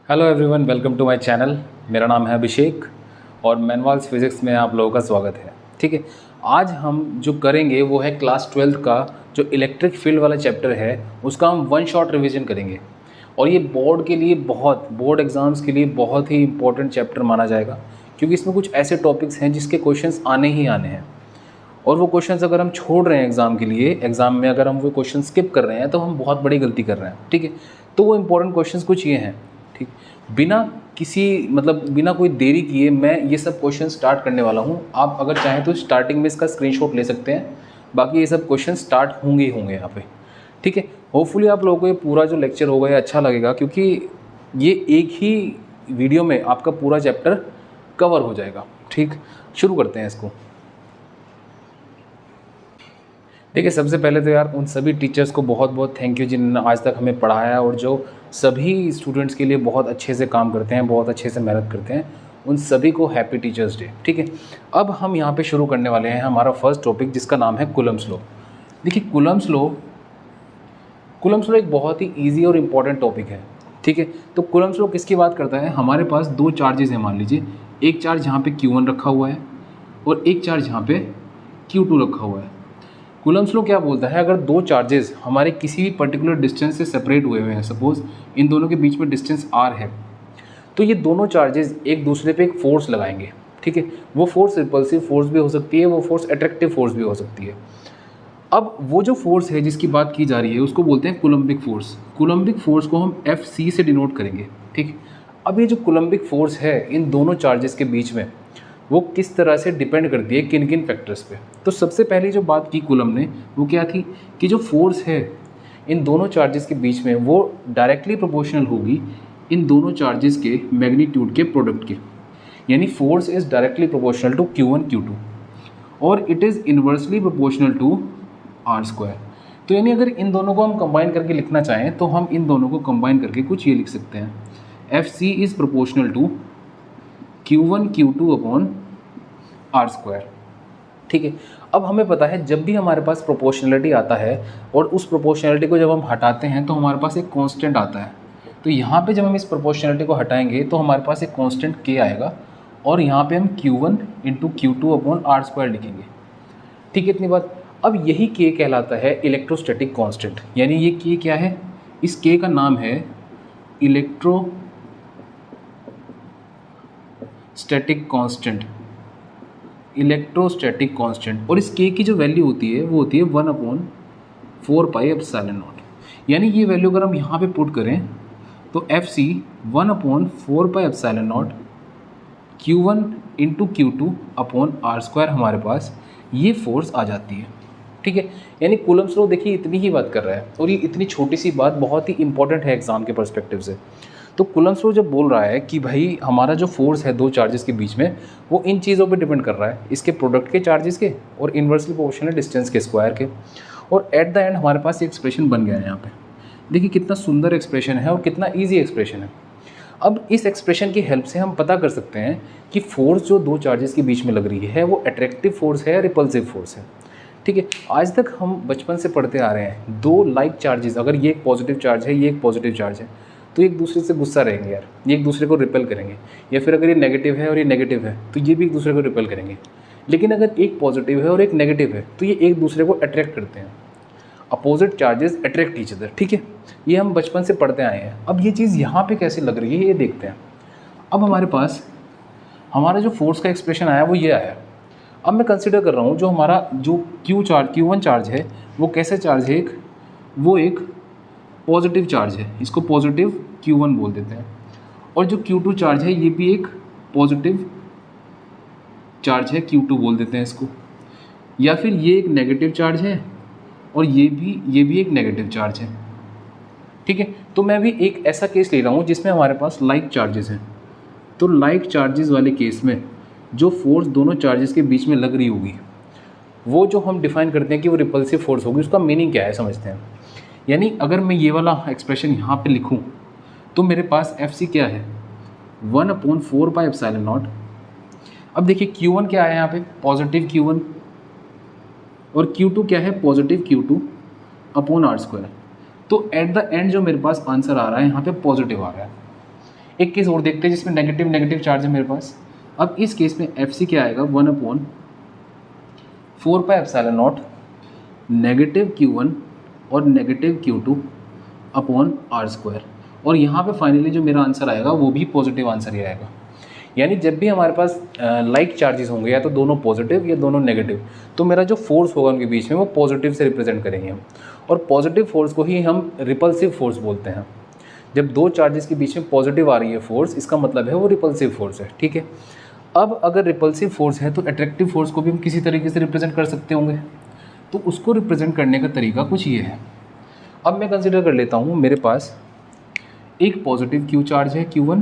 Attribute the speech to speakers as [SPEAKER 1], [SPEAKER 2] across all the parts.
[SPEAKER 1] Hello everyone, welcome to my channel. मेरा नाम है अभिषेक और मैनवाल्स फिज़िक्स में आप लोगों का स्वागत है। ठीक है, आज हम जो करेंगे वो है क्लास 12th का जो इलेक्ट्रिक फील्ड वाला चैप्टर है उसका हम वन शॉट रिवीजन करेंगे। और ये बोर्ड के लिए बोर्ड एग्ज़ाम्स के लिए बहुत ही इंपॉर्टेंट चैप्टर माना जाएगा, क्योंकि इसमें कुछ ऐसे टॉपिक्स हैं जिसके क्वेश्चंस आने ही आने हैं। और वो क्वेश्चंस अगर हम छोड़ रहे हैं एग्ज़ाम के लिए, एग्ज़ाम में अगर हम वो क्वेश्चन स्किप कर रहे हैं तो हम बहुत बड़ी गलती कर रहे हैं। ठीक है, तो वो इंपॉर्टेंट क्वेश्चंस कुछ ये हैं। ठीक, बिना कोई देरी किए मैं ये सब क्वेश्चन स्टार्ट करने वाला हूँ। आप अगर चाहें तो स्टार्टिंग में इसका स्क्रीनशॉट ले सकते हैं, बाकी ये सब क्वेश्चन स्टार्ट होंगे ही होंगे यहाँ पे। ठीक है, होपफुली आप लोगों को ये पूरा जो लेक्चर होगा ये अच्छा लगेगा, क्योंकि ये एक ही वीडियो में आपका पूरा चैप्टर कवर हो जाएगा। ठीक, शुरू करते हैं इसको। ठीक है, सबसे पहले तो यार उन सभी टीचर्स को बहुत बहुत थैंक यू जिन्होंने आज तक हमें पढ़ाया और जो सभी स्टूडेंट्स के लिए बहुत अच्छे से काम करते हैं, बहुत अच्छे से मेहनत करते हैं, उन सभी को हैप्पी टीचर्स डे। ठीक है, अब हम यहाँ पे शुरू करने वाले हैं हमारा फर्स्ट टॉपिक, जिसका नाम है कूलम्ब्स लॉ। देखिए, कूलम्ब्स लॉ एक बहुत ही ईजी और इम्पॉर्टेंट टॉपिक है। ठीक है, तो कूलम्ब्स लॉ किसकी बात करता है? हमारे पास दो चार्जेस हैं, मान लीजिए एक चार्ज यहाँ पे Q1 रखा हुआ है और एक चार्ज यहाँ पे Q2 रखा हुआ है। कूलम्ब्स लॉ क्या बोलता है? अगर दो चार्जेस हमारे किसी भी पर्टिकुलर डिस्टेंस से सेपरेट हुए हुए हैं, सपोज इन दोनों के बीच में डिस्टेंस r है, तो ये दोनों चार्जेस एक दूसरे पे एक फोर्स लगाएंगे। ठीक है, वो फोर्स रिपल्सिव फोर्स भी हो सकती है, वो फोर्स अट्रैक्टिव फोर्स भी हो सकती है। अब वो जो फोर्स है जिसकी बात की जा रही है उसको बोलते हैं कूलम्बिक फोर्स। कूलम्बिक फोर्स को हम Fc से डिनोट करेंगे। ठीक, अब ये जो कूलम्बिक फोर्स है इन दोनों चार्जेस के बीच में, वो किस तरह से डिपेंड करती है किन किन फैक्टर्स पे। तो सबसे पहले जो बात की कूलम ने वो क्या थी कि जो फोर्स है इन दोनों चार्जेस के बीच में वो डायरेक्टली प्रोपोर्शनल होगी इन दोनों चार्जेस के मैग्नीट्यूड के प्रोडक्ट के। यानी force is directly proportional to Q1 Q2 और it is inversely proportional to r²। तो यानी अगर इन दोनों को हम कंबाइन करके लिखना चाहें तो हम इन दोनों को कंबाइन करके कुछ ये लिख सकते हैं, Fc is proportional to Q1 Q2 upon r²। ठीक है, अब हमें पता है जब भी हमारे पास प्रोपोर्शनलिटी आता है और उस प्रोपोर्शनलिटी को जब हम हटाते हैं तो हमारे पास एक कांस्टेंट आता है। तो यहाँ पे जब हम इस प्रोपोर्शनलिटी को हटाएंगे तो हमारे पास एक कांस्टेंट k आएगा और यहाँ पे हम Q1 into Q2 upon r² लिखेंगे। ठीक है, इतनी बात। अब यही k कहलाता है इलेक्ट्रोस्टैटिक कांस्टेंट। यानी ये k क्या है? इस k का नाम है इलेक्ट्रोस्टैटिक कांस्टेंट। और इस k की जो वैल्यू होती है वो होती है 1/4πε0। यानी ये वैल्यू अगर हम यहाँ पे पुट करें तो Fc 1/4πε0 Q1 into Q2 upon r² हमारे पास ये फोर्स आ जाती है। ठीक है, यानी कूलम्ब्स लॉ देखिए इतनी ही बात कर रहा है और ये इतनी छोटी सी बात बहुत ही इंपॉर्टेंट है एग्जाम के पर्सपेक्टिव से। तो कूलम्ब्स लॉ जब बोल रहा है कि भाई हमारा जो फोर्स है दो चार्जेस के बीच में वो इन चीज़ों पे डिपेंड कर रहा है, इसके प्रोडक्ट के चार्जेस के और इन्वर्सली प्रोपोर्शनल डिस्टेंस के स्क्वायर के। और एट द एंड हमारे पास ये एक्सप्रेशन बन गया है। यहाँ पे देखिए कितना सुंदर एक्सप्रेशन है और कितना ईजी एक्सप्रेशन है। अब इस एक्सप्रेशन की हेल्प से हम पता कर सकते हैं कि फोर्स जो दो चार्जेस के बीच में लग रही है वो अट्रैक्टिव फोर्स है या रिपल्सिव फोर्स है। ठीक है, आज तक हम बचपन से पढ़ते आ रहे हैं दो लाइक चार्जेस, अगर ये एक पॉजिटिव चार्ज है ये एक पॉजिटिव चार्ज है तो एक दूसरे से गुस्सा रहेंगे यार, ये एक दूसरे को रिपेल करेंगे। या फिर अगर ये नेगेटिव है और ये नेगेटिव है तो ये भी एक दूसरे को रिपेल करेंगे। लेकिन अगर एक पॉजिटिव है और एक नेगेटिव है तो ये एक दूसरे को अट्रैक्ट करते हैं। Opposite charges attract each other. ठीक है, ये हम बचपन से पढ़ते आए हैं। अब ये चीज़ यहाँ पे कैसे लग रही है ये देखते हैं। अब हमारे पास हमारा जो फोर्स का एक्सप्रेशन आया वो ये आया। अब मैं कंसिडर कर रहा हूँ जो हमारा जो Q1 चार्ज है वो कैसे चार्ज है, वो एक पॉजिटिव चार्ज है, इसको पॉजिटिव Q1 बोल देते हैं। और जो Q2 चार्ज है ये भी एक पॉजिटिव चार्ज है, Q2 बोल देते हैं इसको। या फिर ये एक नेगेटिव चार्ज है और ये भी एक नेगेटिव चार्ज है। ठीक है, तो मैं भी एक ऐसा केस ले रहा हूँ जिसमें हमारे पास लाइक चार्जेस हैं। तो लाइक चार्जेस वाले केस में जो फोर्स दोनों चार्जेस के बीच में लग रही होगी वो जो हम डिफाइन करते हैं कि वो रिपल्सिव फोर्स होगी, उसका मीनिंग क्या है समझते हैं। यानी अगर मैं ये वाला एक्सप्रेशन यहाँ पे लिखूँ तो मेरे पास Fc क्या है 1/4πε0। अब देखिए Q1 क्या है यहाँ पे पॉजिटिव Q1 और Q2 क्या है पॉजिटिव Q2 अपॉन r²। तो एट द एंड जो मेरे पास आंसर आ रहा है यहाँ पे पॉजिटिव आ रहा है। एक केस और देखते हैं जिसमें नेगेटिव नेगेटिव चार्ज है मेरे पास। अब इस केस में एफ सी क्या आएगा, 1/4πε0 नेगेटिव Q1 और नेगेटिव Q2 अपॉन R²। और यहाँ पे फाइनली जो मेरा आंसर आएगा वो भी पॉजिटिव आंसर ही आएगा। यानी जब भी हमारे पास लाइक चार्जेस होंगे, या तो दोनों पॉजिटिव या दोनों नेगेटिव, तो मेरा जो फोर्स होगा उनके बीच में वो पॉजिटिव से रिप्रेजेंट करेंगे हम। और पॉजिटिव फोर्स को ही हम रिपल्सिव फोर्स बोलते हैं। जब दो चार्जेस के बीच में पॉजिटिव आ रही है फोर्स, इसका मतलब है वो रिपल्सिव फोर्स है। ठीक है, अब अगर रिपल्सिव फोर्स है तो अट्रैक्टिव फोर्स को भी हम किसी तरीके से रिप्रेजेंट कर सकते होंगे। तो उसको रिप्रेजेंट करने का तरीका कुछ ये है। अब मैं कंसिडर कर लेता हूँ मेरे पास एक पॉजिटिव Q चार्ज है Q1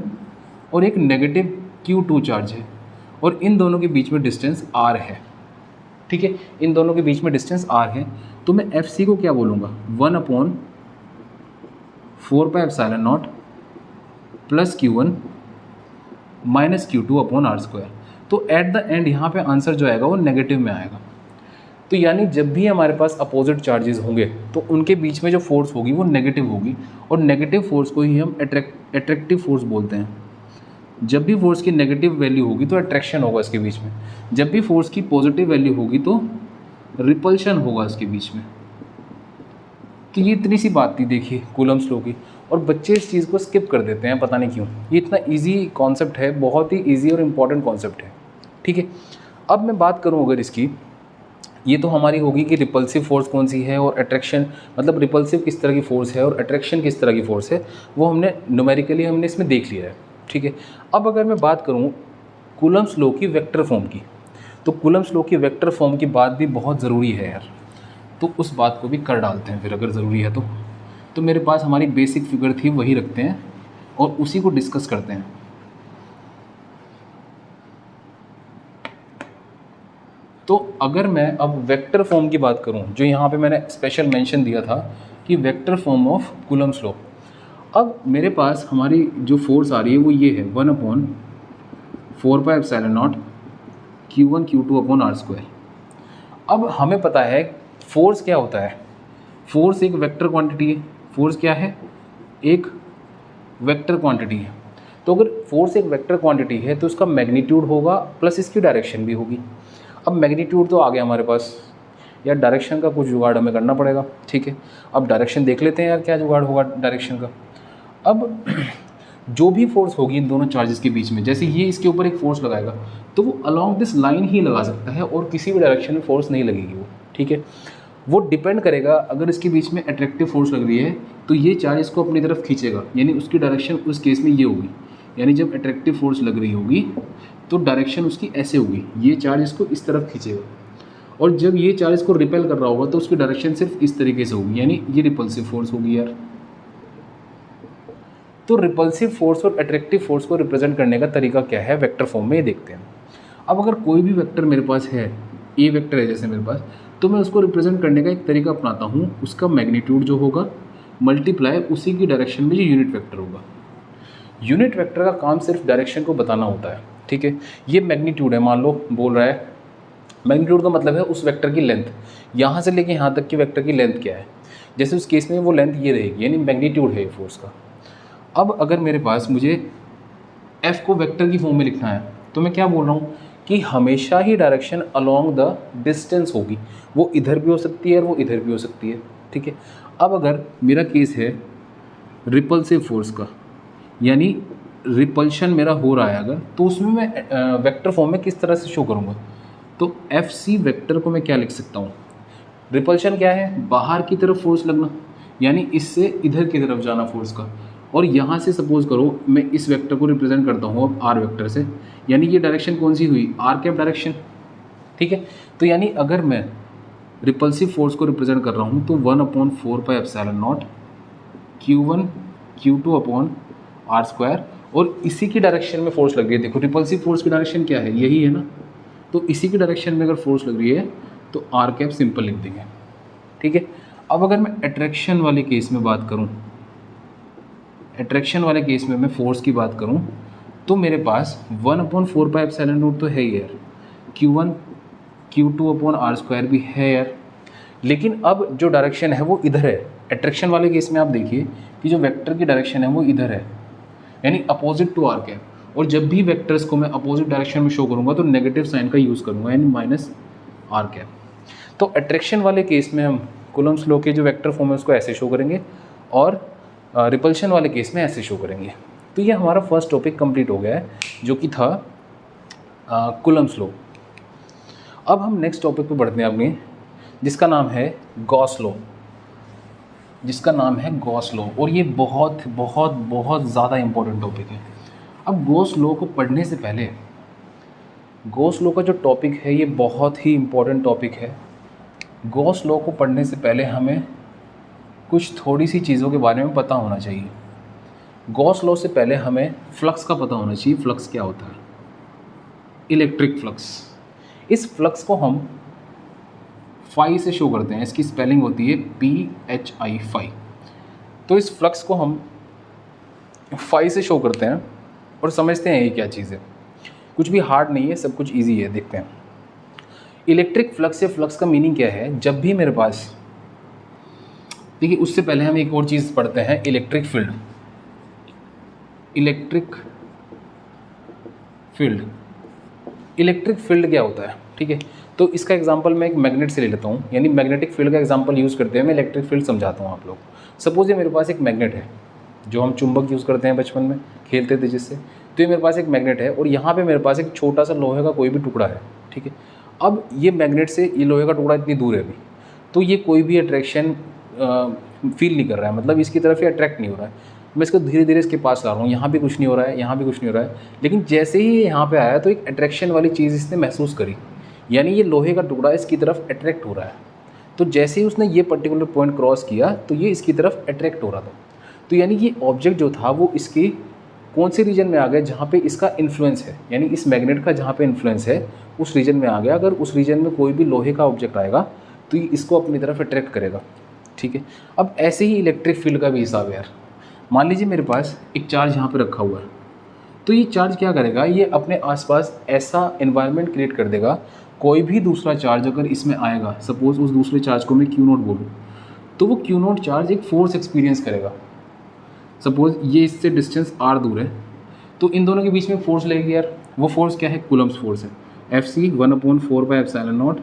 [SPEAKER 1] और एक नेगेटिव Q2 चार्ज है, और इन दोनों के बीच में डिस्टेंस R है। ठीक है, इन दोनों के बीच में डिस्टेंस R है। तो मैं FC को क्या बोलूँगा, 1/4πε0 plus Q1 minus Q2 upon R²। तो एट द एंड यहाँ पे आंसर जो आएगा वो नेगेटिव में आएगा। तो यानी जब भी हमारे पास अपोजिट चार्जेस होंगे तो उनके बीच में जो फोर्स होगी वो नेगेटिव होगी, और नेगेटिव फोर्स को ही हम अट्रैक्टिव फोर्स बोलते हैं। जब भी फोर्स की नेगेटिव वैल्यू होगी तो अट्रैक्शन होगा इसके बीच में, जब भी फोर्स की पॉजिटिव वैल्यू होगी तो रिपल्शन होगा इसके बीच में। तो ये इतनी सी बात थी, देखिए कूलम्स लॉ की, और बच्चे इस चीज़ को स्किप कर देते हैं, पता नहीं क्यों। ये इतना इजी कॉन्सेप्ट है, बहुत ही इजी और इम्पॉर्टेंट कॉन्सेप्ट है। ठीक है, अब मैं बात करूँ अगर इसकी, ये तो हमारी होगी कि रिपल्सिव फोर्स कौन सी है और अट्रैक्शन, मतलब रिपल्सिव किस तरह की फोर्स है और अट्रैक्शन किस तरह की फोर्स है, वो हमने न्यूमेरिकली हमने इसमें देख लिया है। ठीक है, अब अगर मैं बात करूँ कूलम्स लॉ की वेक्टर फॉर्म की, तो कूलम्स लॉ की वेक्टर फॉर्म की बात भी बहुत ज़रूरी है यार। तो उस बात को भी कर डालते हैं फिर, अगर ज़रूरी है तो मेरे पास हमारी बेसिक फिगर थी वही रखते हैं और उसी को डिस्कस करते हैं। तो अगर मैं अब वेक्टर फॉर्म की बात करूं, जो यहाँ पे मैंने स्पेशल मेंशन दिया था कि vector form of Coulomb's law, अब मेरे पास हमारी जो फोर्स आ रही है वो ये है 1/4πε0 Q1 Q2 अपॉन R²। अब हमें पता है फोर्स क्या होता है, फोर्स एक वेक्टर क्वांटिटी है। फोर्स क्या है, एक वेक्टर क्वांटिटी है। तो अगर फोर्स एक वेक्टर क्वांटिटी है तो उसका मैग्नीट्यूड होगा प्लस इसकी डायरेक्शन भी होगी। अब मैग्नीट्यूड तो आ गया हमारे पास, यार डायरेक्शन का कुछ जुगाड़ हमें करना पड़ेगा। ठीक है, अब डायरेक्शन देख लेते हैं यार, क्या जुगाड़ होगा डायरेक्शन का। अब जो भी फोर्स होगी इन दोनों चार्जेस के बीच में, जैसे ये इसके ऊपर एक फोर्स लगाएगा तो वो अलोंग दिस लाइन ही लगा सकता है और किसी भी डायरेक्शन में फोर्स नहीं लगेगी वो। ठीक है, वो डिपेंड करेगा, अगर इसके बीच में अट्रैक्टिव फोर्स लग रही है तो ये चार्ज इसको अपनी तरफ खींचेगा, यानी उसकी डायरेक्शन उस केस में ये होगी। यानी जब अट्रैक्टिव फोर्स लग रही होगी तो डायरेक्शन उसकी ऐसे होगी, ये चार्ज इसको इस तरफ खींचेगा, और जब ये चार्ज इसको रिपेल कर रहा होगा तो उसकी डायरेक्शन सिर्फ इस तरीके से होगी, यानी ये रिपल्सिव फोर्स होगी यार। तो रिपल्सिव फोर्स और अट्रैक्टिव फोर्स को रिप्रेजेंट करने का तरीका क्या है वेक्टर फॉर्म में, ये देखते हैं। अब अगर कोई भी वेक्टर मेरे पास है, ए वेक्टर है जैसे मेरे पास, तो मैं उसको रिप्रेजेंट करने का एक तरीका अपनाता हूँ, उसका मैग्नीट्यूड जो होगा मल्टीप्लाई उसी की डायरेक्शन में जो यूनिट वेक्टर होगा। यूनिट वेक्टर का काम सिर्फ डायरेक्शन को बताना होता है। ठीक है, ये मैग्नीट्यूड है, मान लो बोल रहा है, मैग्नीट्यूड का मतलब है उस वेक्टर की लेंथ, यहाँ से लेके यहाँ तक की वेक्टर की लेंथ क्या है। जैसे उस केस में वो लेंथ ये रहेगी, यानी मैग्नीट्यूड है फोर्स का। अब अगर मेरे पास मुझे एफ को वेक्टर की फॉर्म में लिखना है तो मैं क्या बोल रहा हूँ कि हमेशा ही डायरेक्शन अलोंग द डिस्टेंस होगी, वो इधर भी हो सकती है और वो इधर भी हो सकती है। ठीक है, अब अगर मेरा केस है रिपल्सिव फोर्स का, यानी रिपल्शन मेरा हो रहा है अगर, तो उसमें मैं वेक्टर फॉर्म में किस तरह से शो करूँगा, तो एफ सी वेक्टर को मैं क्या लिख सकता हूँ, रिपल्शन क्या है, बाहर की तरफ फोर्स लगना, यानी इससे इधर की तरफ जाना फोर्स का। और यहाँ से सपोज करो मैं इस वेक्टर को रिप्रेजेंट करता हूँ अब आर वेक्टर से, यानी ये डायरेक्शन कौन सी हुई, आर कैप डायरेक्शन। ठीक है, तो यानी अगर मैं रिपल्सिव फोर्स को रिप्रेजेंट कर रहा हूँ तो 1/4πε0 Q1 Q2 अपॉन R², और इसी की डायरेक्शन में फोर्स लग रही है। देखो रिपल्सिव फोर्स की डायरेक्शन क्या है, यही है ना, तो इसी की डायरेक्शन में अगर फोर्स लग रही है तो आर कैप सिंपल लिख देंगे। ठीक है, अब अगर मैं अट्रैक्शन वाले केस में बात करूँ, अट्रैक्शन वाले केस में मैं फोर्स की बात करूं तो मेरे पास 1/4πε0 तो है यार, Q1 Q2 अपॉन R² भी है यार, लेकिन अब जो डायरेक्शन है वो इधर है। अट्रैक्शन वाले केस में आप देखिए कि जो वेक्टर की डायरेक्शन है वो इधर है, यानी अपोजिट टू आर कैप। और जब भी वेक्टर्स को मैं अपोजिट डायरेक्शन में शो करूँगा तो नेगेटिव साइन का यूज़ करूँगा, यानी माइनस आर कैप। तो अट्रैक्शन वाले केस में हम कूलम्ब्स लॉ के जो वेक्टर फॉर्म है उसको ऐसे शो करेंगे, और रिपल्शन वाले केस में ऐसे शो करेंगे। तो ये हमारा फर्स्ट टॉपिक कंप्लीट हो गया है, जो कि था कूलम्ब्स लॉ। अब हम नेक्स्ट टॉपिक पे बढ़ते हैं अपने, जिसका नाम है गॉस लॉ, और ये बहुत बहुत बहुत ज़्यादा इम्पोर्टेंट टॉपिक है। अब गॉस लॉ को पढ़ने से पहले, गॉस लॉ का जो टॉपिक है ये बहुत ही इम्पोर्टेंट टॉपिक है। गॉस लॉ को पढ़ने से पहले हमें कुछ थोड़ी सी चीज़ों के बारे में पता होना चाहिए। गॉस लॉ से पहले हमें फ्लक्स का पता होना चाहिए। फ्लक्स क्या होता है? Electric flux. इस फ्लक्स को हम फाई से शो करते हैं। इसकी स्पेलिंग होती है PHI, फाई। तो इस फ्लक्स को हम फाई से शो करते हैं और समझते हैं ये क्या चीज़ है। कुछ भी हार्ड नहीं है, सब कुछ ईजी है। देखते हैं इलेक्ट्रिक फ्लक्स या फ्लक्स का मीनिंग क्या है। जब भी मेरे पास, देखिए उससे पहले हम एक और चीज़ पढ़ते हैं, इलेक्ट्रिक फील्ड। इलेक्ट्रिक फील्ड क्या होता है, ठीक है। तो इसका एग्जांपल मैं एक मैग्नेट से ले लेता हूँ, यानी मैग्नेटिक फील्ड का एग्जांपल यूज़ करते हैं मैं इलेक्ट्रिक फील्ड समझाता हूँ आप लोग। सपोज ये मेरे पास एक मैग्नेट है, जो हम चुंबक यूज़ करते हैं बचपन में, खेलते थे जिससे। तो ये मेरे पास एक मैग्नेट है और यहाँ पे मेरे पास एक छोटा सा लोहे का कोई भी टुकड़ा है, ठीक है। अब ये मैग्नेट से ये लोहे का टुकड़ा इतनी दूर है अभी, तो ये कोई भी अट्रैक्शन फील नहीं कर रहा है, मतलब इसकी तरफ ये अट्रैक्ट नहीं हो रहा है। मैं इसको धीरे धीरे इसके पास ला रहा हूँ, यहाँ भी कुछ नहीं हो रहा है, यहाँ भी कुछ नहीं हो रहा है। लेकिन जैसे ही ये यहाँ पे आया तो एक अट्रैक्शन वाली चीज़ इसने महसूस करी, यानी ये लोहे का टुकड़ा इसकी तरफ अट्रैक्ट हो रहा है। तो जैसे ही उसने ये पर्टिकुलर पॉइंट क्रॉस किया तो ये इसकी तरफ अट्रैक्ट हो रहा था। तो यानी ये ऑब्जेक्ट जो था वो इसके कौन से रीजन में आ गया, जहाँ पे इसका इन्फ्लुएंस है, यानी इस मैग्नेट का जहाँ पे इन्फ्लुएंस है उस रीजन में आ गया। अगर उस रीजन में कोई भी लोहे का ऑब्जेक्ट आएगा तो ये इसको अपनी तरफ अट्रैक्ट करेगा, ठीक है। अब ऐसे ही इलेक्ट्रिक फील्ड का भी हिसाब है यार। मान लीजिए मेरे पास एक चार्ज यहाँ पे रखा हुआ है, तो ये चार्ज क्या करेगा, ये अपने आसपास ऐसा एनवायरनमेंट क्रिएट कर देगा। कोई भी दूसरा चार्ज अगर इसमें आएगा, सपोज उस दूसरे चार्ज को मैं Q0 बोलूँ, तो वो Q0 चार्ज एक फोर्स एक्सपीरियंस करेगा। सपोज ये इससे डिस्टेंस r दूर है, तो इन दोनों के बीच में फोर्स लगेगी यार। वो फोर्स क्या है? कूलम्ब्स फोर्स है। FC 1/4πε0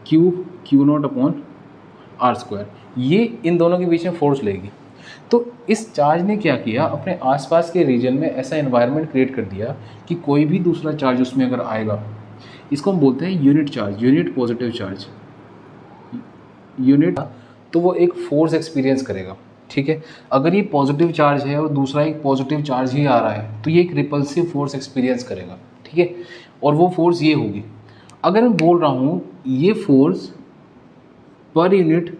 [SPEAKER 1] Q0/r²। ये इन दोनों के बीच में फोर्स लगेगी। तो इस चार्ज ने क्या किया, अपने आसपास के रीजन में ऐसा एनवायरनमेंट क्रिएट कर दिया कि कोई भी दूसरा चार्ज उसमें अगर आएगा, इसको हम बोलते हैं unit charge, unit positive charge, unit, तो वो एक फोर्स एक्सपीरियंस करेगा, ठीक है। अगर ये पॉजिटिव चार्ज है और दूसरा एक पॉजिटिव चार्ज ही आ रहा है तो ये एक रिपल्सिव फोर्स एक्सपीरियंस करेगा, ठीक है। और वो फोर्स ये होगी। अगर मैं बोल रहा हूँ ये फोर्स पर यूनिट,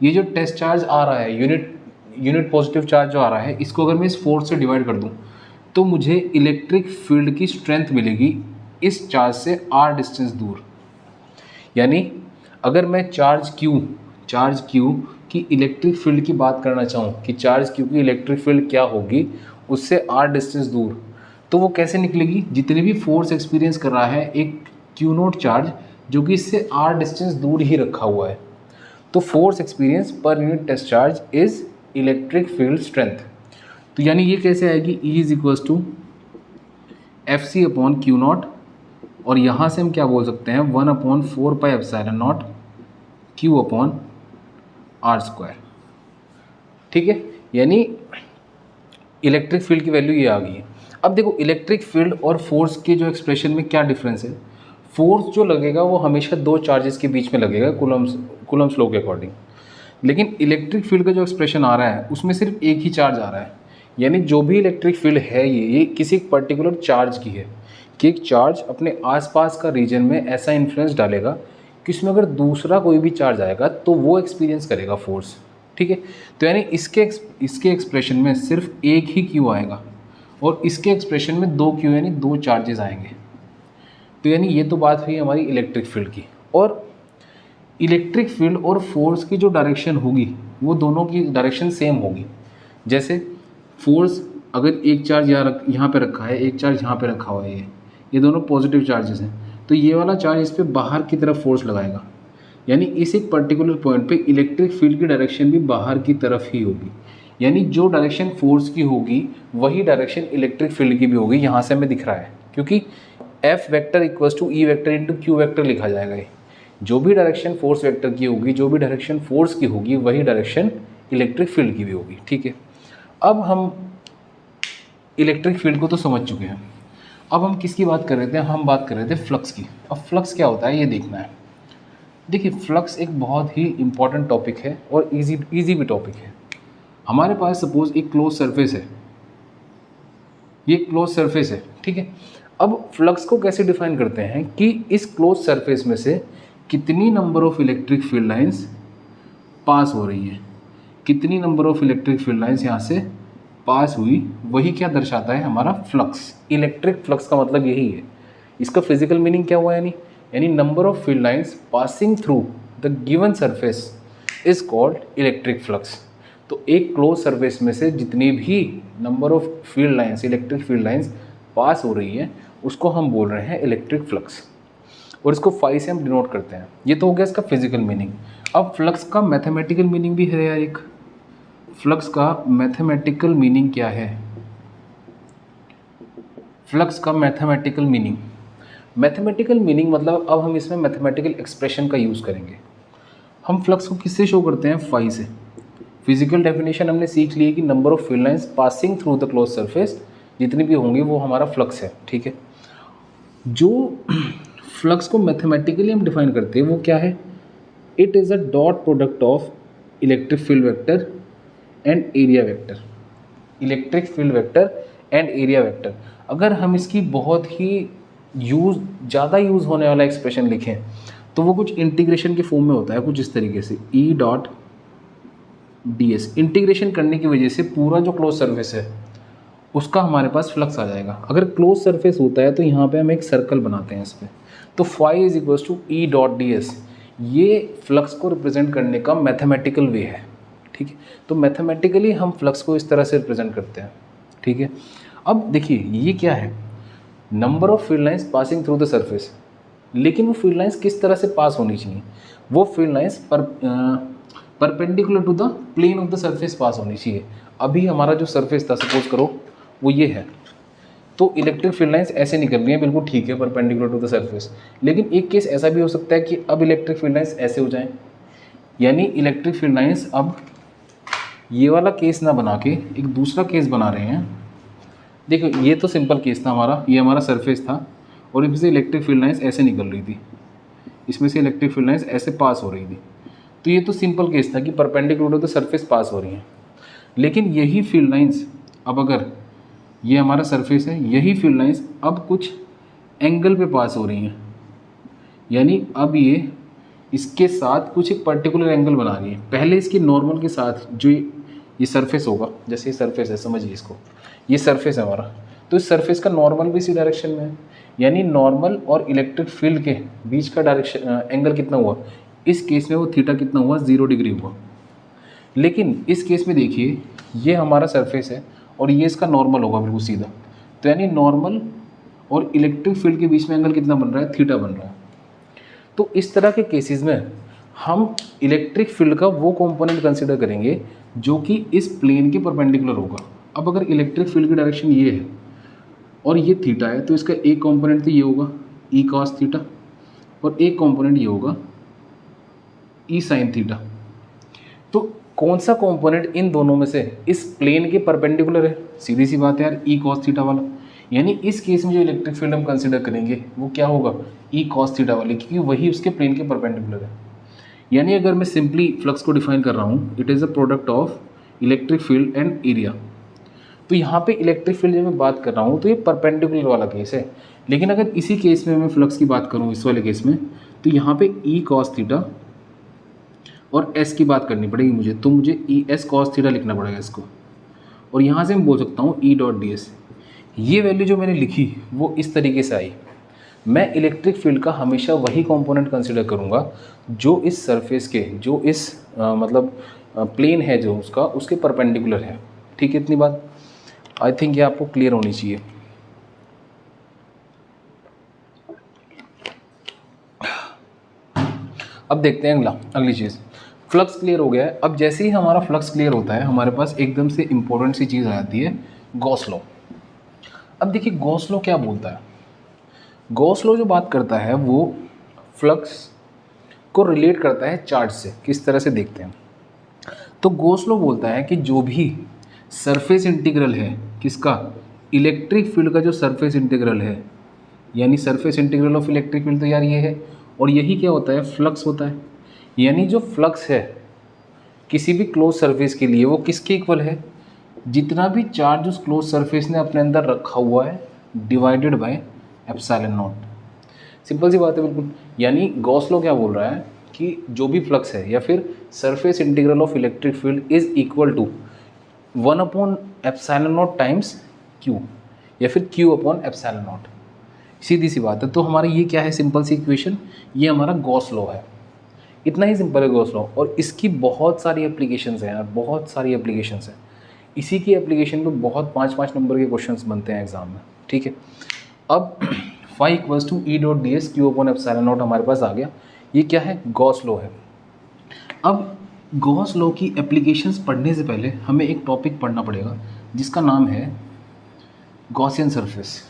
[SPEAKER 1] ये जो टेस्ट चार्ज आ रहा है, यूनिट पॉजिटिव चार्ज जो आ रहा है, इसको अगर मैं इस फोर्स से डिवाइड कर दूं तो मुझे इलेक्ट्रिक फील्ड की स्ट्रेंथ मिलेगी इस चार्ज से r डिस्टेंस दूर। यानी अगर मैं चार्ज Q की इलेक्ट्रिक फील्ड की बात करना चाहूँ कि चार्ज Q की इलेक्ट्रिक फील्ड क्या होगी उससे r डिस्टेंस दूर, तो वो कैसे निकलेगी? जितने भी फोर्स एक्सपीरियंस कर रहा है एक Q0 चार्ज जो कि इससे r डिस्टेंस दूर ही रखा हुआ है, तो force experience per unit test charge is electric field strength. तो यानी ये कैसे आएगी? E is equals to FC/Q0, और यहाँ से हम क्या बोल सकते हैं, 1/4πε0 Q/r², ठीक है। यानी इलेक्ट्रिक फील्ड की वैल्यू ये आ गई है। अब देखो इलेक्ट्रिक फील्ड और फोर्स के जो एक्सप्रेशन में क्या डिफरेंस है। फोर्स जो लगेगा वो हमेशा दो चार्जेस के बीच में लगेगा कूलम्ब्स लॉ के अकॉर्डिंग, लेकिन इलेक्ट्रिक फील्ड का जो एक्सप्रेशन आ रहा है उसमें सिर्फ एक ही चार्ज आ रहा है। यानी जो भी इलेक्ट्रिक फील्ड है ये किसी पर्टिकुलर चार्ज की है, कि एक चार्ज अपने आसपास का रीजन में ऐसा इन्फ्लुएंस डालेगा कि उसमें अगर दूसरा कोई भी चार्ज आएगा तो वो एक्सपीरियंस करेगा फोर्स, ठीक है। तो यानी इसके एक्सप्रेशन में सिर्फ एक ही Q आएगा और इसके एक्सप्रेशन में दो Q यानी दो चार्जेस आएंगे। तो यानी ये तो बात हुई हमारी इलेक्ट्रिक फील्ड की। और इलेक्ट्रिक फील्ड और फोर्स की जो डायरेक्शन होगी वो दोनों की डायरेक्शन सेम होगी। जैसे फोर्स अगर एक चार्ज यहाँ पे रखा है, एक चार्ज यहाँ पे रखा हुआ है, ये दोनों पॉजिटिव चार्जेस हैं, तो ये वाला चार्ज इस पर बाहर की तरफ फोर्स लगाएगा। यानी इस एक पर्टिकुलर पॉइंट पे इलेक्ट्रिक फील्ड की डायरेक्शन भी बाहर की तरफ ही होगी। यानी जो डायरेक्शन फोर्स की होगी वही डायरेक्शन इलेक्ट्रिक फील्ड की भी होगी। यहाँ से हमें दिख रहा है क्योंकि F vector equals to E vector into Q vector लिखा जाएगा। ये जो भी डायरेक्शन फोर्स वेक्टर की होगी, जो भी डायरेक्शन फोर्स की होगी, वही डायरेक्शन इलेक्ट्रिक फील्ड की भी होगी। ठीक है, अब हम इलेक्ट्रिक फील्ड को तो समझ चुके हैं। अब हम किसकी बात कर रहे थे? हम बात कर रहे थे फ्लक्स की। अब फ्लक्स क्या होता है ये देखना है। देखिए, फ्लक्स एक बहुत ही इंपॉर्टेंट टॉपिक है और इजी भी टॉपिक है। हमारे पास सपोज एक क्लोज सरफेस है, ये क्लोज सरफेस है, ठीक है। अब फ्लक्स को कैसे डिफाइन करते हैं कि इस क्लोज सरफेस में से कितनी number of electric field lines pass हो रही है, कितनी number of electric field lines यहाँ से पास हुई, वही क्या दर्शाता है? हमारा फ्लक्स। इलेक्ट्रिक फ्लक्स का मतलब यही है। इसका फिजिकल मीनिंग क्या हुआ? यानी number of field lines passing through the given surface is called electric flux. तो एक क्लोज सरफेस में से जितनी भी number of field lines, electric field lines pass हो रही है, उसको हम बोल रहे हैं इलेक्ट्रिक फ्लक्स, और इसको फाई से हम डिनोट करते हैं। ये तो हो गया इसका फिजिकल मीनिंग। अब फ्लक्स का मैथमेटिकल मीनिंग भी है यार एक। फ्लक्स का मैथमेटिकल मीनिंग क्या है? फ्लक्स का मैथमेटिकल मीनिंग मतलब अब हम इसमें मैथमेटिकल एक्सप्रेशन का यूज़ करेंगे। हम फ्लक्स को किससे शो करते हैं? फाई से। फिजिकल डेफिनेशन हमने सीख ली है कि number of field lines passing through the close surface जितनी भी होंगी वो हमारा फ्लक्स है, ठीक है। जो फ्लक्स को मैथमेटिकली हम डिफाइन करते हैं वो क्या है? It is a dot product of electric field vector and area vector. Electric field vector and area vector. अगर हम इसकी बहुत ही ज़्यादा यूज़ होने वाला एक्सप्रेशन लिखें तो वो कुछ इंटीग्रेशन के फॉर्म में होता है, कुछ इस तरीके से E डॉट ds। इंटीग्रेशन करने की वजह से पूरा जो क्लोज सरफेस है उसका हमारे पास फ्लक्स आ जाएगा। अगर क्लोज सरफेस होता है तो यहाँ पे हम एक सर्कल बनाते हैं इस पर, तो phi is equals to E dot ds। ये फ्लक्स को रिप्रेजेंट करने का मैथमेटिकल वे है, ठीक है। तो मैथमेटिकली हम फ्लक्स को इस तरह से रिप्रेजेंट करते हैं, ठीक है। अब देखिए ये क्या है? Number of field lines passing through the surface. लेकिन वो फील्ड लाइंस किस तरह से पास होनी चाहिए? वो field lines perpendicular to the plane of the surface pass होनी चाहिए। अभी हमारा जो सरफेस था, सपोज करो वो ये है, तो इलेक्ट्रिक फील्ड लाइंस ऐसे निकल रही हैं, बिल्कुल ठीक है, परपेंडिकुलर टू द सरफेस। लेकिन एक केस ऐसा भी हो सकता है कि अब इलेक्ट्रिक फील्ड लाइंस ऐसे हो जाएं, यानी इलेक्ट्रिक फील्ड लाइंस अब ये वाला केस ना बना के एक दूसरा केस बना रहे हैं। देखो ये तो सिंपल केस था हमारा, ये हमारा सरफेस था और इसमें से इलेक्ट्रिक फील्ड लाइंस ऐसे निकल रही थी, इसमें से इलेक्ट्रिक फील्ड लाइंस ऐसे पास हो रही थी। तो ये तो सिंपल केस था कि परपेंडिकुलर टू द सरफेस पास हो रही हैं। लेकिन यही फील्ड लाइंस अब, अगर ये हमारा सरफेस है, यही फील्ड लाइंस अब कुछ एंगल पे पास हो रही हैं, यानी अब ये इसके साथ कुछ एक पर्टिकुलर एंगल बना रही है। पहले इसके नॉर्मल के साथ जो ये सरफेस होगा, जैसे ये सरफेस है, समझिए इसको, ये सरफेस है हमारा, तो इस सरफेस का नॉर्मल भी इसी डायरेक्शन में है, यानी नॉर्मल और इलेक्ट्रिक फील्ड के बीच का डायरेक्शन एंगल कितना हुआ? इस केस में वो थीटा कितना हुआ? 0 डिग्री हुआ। लेकिन इस केस में देखिए ये हमारा सरफेस है और ये इसका नॉर्मल होगा बिल्कुल सीधा, तो यानी नॉर्मल और इलेक्ट्रिक फील्ड के बीच में एंगल कितना बन रहा है? थीटा बन रहा है। तो इस तरह के केसेस में हम इलेक्ट्रिक फील्ड का वो कंपोनेंट कंसीडर करेंगे जो कि इस प्लेन के परपेंडिकुलर होगा। अब अगर इलेक्ट्रिक फील्ड की डायरेक्शन ये है और ये थीटा है, तो इसका एक कंपोनेंट तो ये होगा E cos थीटा और एक कंपोनेंट ये होगा E sin थीटा। तो कौन सा कंपोनेंट इन दोनों में से इस प्लेन के परपेंडिकुलर है? सीधी सी बात है यार, E cos थीटा वाला। यानी इस केस में जो इलेक्ट्रिक फील्ड हम कंसीडर करेंगे वो क्या होगा? E cos थीटा वाली, क्योंकि वही उसके प्लेन के परपेंडिकुलर है। यानी अगर मैं सिंपली फ्लक्स को डिफाइन कर रहा हूँ, it is a product of electric field and area. तो यहाँ पे इलेक्ट्रिक फील्ड जब मैं बात कर रहा हूँ तो ये परपेंडिकुलर वाला केस है। लेकिन अगर इसी केस में मैं फ्लक्स की बात करूँ, इस वाले केस में, तो यहाँ पे E cos थीटा और S की बात करनी पड़ेगी मुझे, तो मुझे ES cos थीटा लिखना पड़ेगा इसको, और यहाँ से मैं बोल सकता हूँ E डॉट ds। ये वैल्यू जो मैंने लिखी वो इस तरीके से आई। मैं इलेक्ट्रिक फील्ड का हमेशा वही कंपोनेंट कंसीडर करूँगा जो इस सरफेस के, जो इस मतलब प्लेन है जो उसका, उसके परपेंडिकुलर है। ठीक है, इतनी बात आई थिंक ये आपको क्लियर होनी चाहिए। अब देखते हैं अगली चीज़, फ्लक्स क्लियर हो गया है। अब जैसे ही हमारा फ्लक्स क्लियर होता है हमारे पास एकदम से इंपॉर्टेंट सी चीज़ आ जाती है, गॉस लॉ। अब देखिए गॉस लॉ क्या बोलता है। गॉस लॉ जो बात करता है वो फ्लक्स को रिलेट करता है चार्ज से। किस तरह से देखते हैं, तो गॉस लॉ बोलता है कि जो भी सरफेस इंटीग्रल है किसका, इलेक्ट्रिक फील्ड का जो सरफेस इंटीग्रल है, यानी surface integral of electric field तो यार ये है, और यही क्या होता है, फ्लक्स होता है। यानी जो फ्लक्स है किसी भी क्लोज सरफेस के लिए वो किसके इक्वल है, जितना भी चार्ज उस क्लोज सरफेस ने अपने अंदर रखा हुआ है divided by epsilon not. Simple सी बात है बिल्कुल। यानी गॉस लॉ क्या बोल रहा है कि जो भी फ्लक्स है या फिर surface integral of electric field is equal to 1/एप्सिलॉन नॉट टाइम्स क्यू, या फिर क्यू अपॉन एप्सिलॉन नॉट। सीधी सी बात है। तो हमारा ये क्या है, सिंपल सी इक्वेशन, ये हमारा गॉस लॉ है। इतना ही सिंपल है गॉस लॉ, और इसकी बहुत सारी एप्लीकेशंस हैं यार, बहुत सारी एप्लीकेशंस हैं। इसी की एप्लीकेशन पे बहुत 5-5 नंबर के क्वेश्चंस बनते हैं एग्जाम में, ठीक है। अब phi equals to E dot D S Q upon epsilon naught हमारे पास आ गया। ये क्या है, गॉस लॉ है। अब गॉस लॉ की एप्लीकेशंस पढ़ने से पहले हमें एक टॉपिक पढ़ना पड़ेगा जिसका नाम है गॉसियन सरफेस,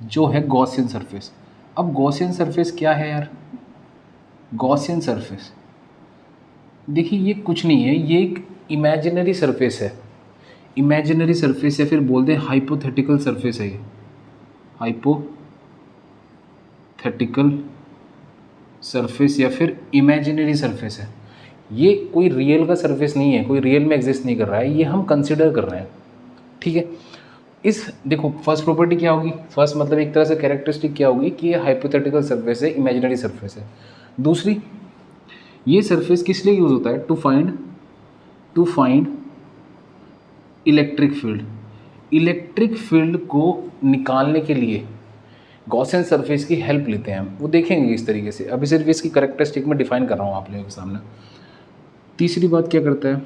[SPEAKER 1] जो है गॉसियन सरफेस। अब गॉसियन सरफेस क्या है यार, गॉसियन सरफेस देखिए ये कुछ नहीं है, ये एक इमेजिनरी सरफेस है। इमेजिनरी सरफेस या फिर बोलते हैं हाइपोथेटिकल सरफेस है। ये हाइपोथेटिकल सरफेस या फिर इमेजिनरी सरफेस है। ये कोई रियल का सरफेस नहीं है, कोई रियल में एग्जिस्ट नहीं कर रहा है, ये हम कंसिडर कर रहे हैं, ठीक है। इस देखो फर्स्ट प्रॉपर्टी क्या होगी, फर्स्ट मतलब एक तरह से कैरेक्टरिस्टिक क्या होगी कि ये हाइपोथेटिकल सरफेस है, इमेजिनरी सरफेस है। दूसरी, ये सरफेस किस लिए यूज़ होता है, to find electric field. Electric field को निकालने के लिए गॉसियन सरफेस की हेल्प लेते हैं हम, वो देखेंगे इस तरीके से। अभी सिर्फ इसकी कैरेक्टरिस्टिक में डिफाइन कर रहा हूँ आप लोगों के सामने। तीसरी बात क्या करता है,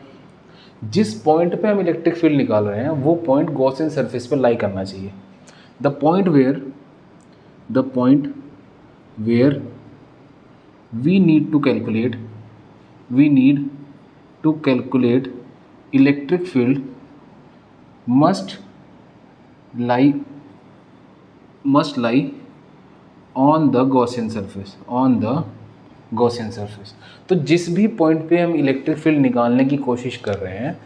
[SPEAKER 1] जिस पॉइंट पे हम इलेक्ट्रिक फील्ड निकाल रहे हैं वो पॉइंट गॉसियन सरफेस पे लाई करना चाहिए। The point where we need to calculate electric field must lie on the Gaussian surface. तो जिस भी पॉइंट पे हम इलेक्ट्रिक फील्ड निकालने की कोशिश कर रहे हैं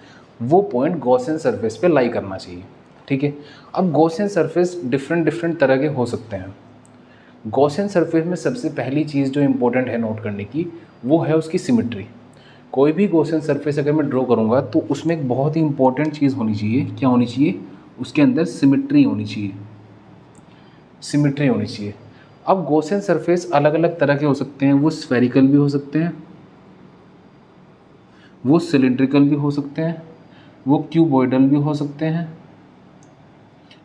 [SPEAKER 1] वो पॉइंट गॉसियन सरफेस पे लाई करना चाहिए, ठीक है। अब गॉसियन सरफेस डिफरेंट तरह के हो सकते हैं। गॉसियन सरफेस में सबसे पहली चीज़ जो इम्पोर्टेंट है नोट करने की वो है उसकी सिमिट्री। कोई भी गॉसियन सरफेस अगर मैं ड्रॉ करूँगा तो उसमें एक बहुत ही इंपॉर्टेंट चीज़ होनी चाहिए। क्या होनी चाहिए, उसके अंदर सिमिट्री होनी चाहिए। अब गॉसियन सरफेस अलग अलग तरह के हो सकते हैं, वो स्फेरिकल भी हो सकते हैं, वो सिलिंड्रिकल भी हो सकते हैं, वो क्यूबॉइडल भी हो सकते हैं।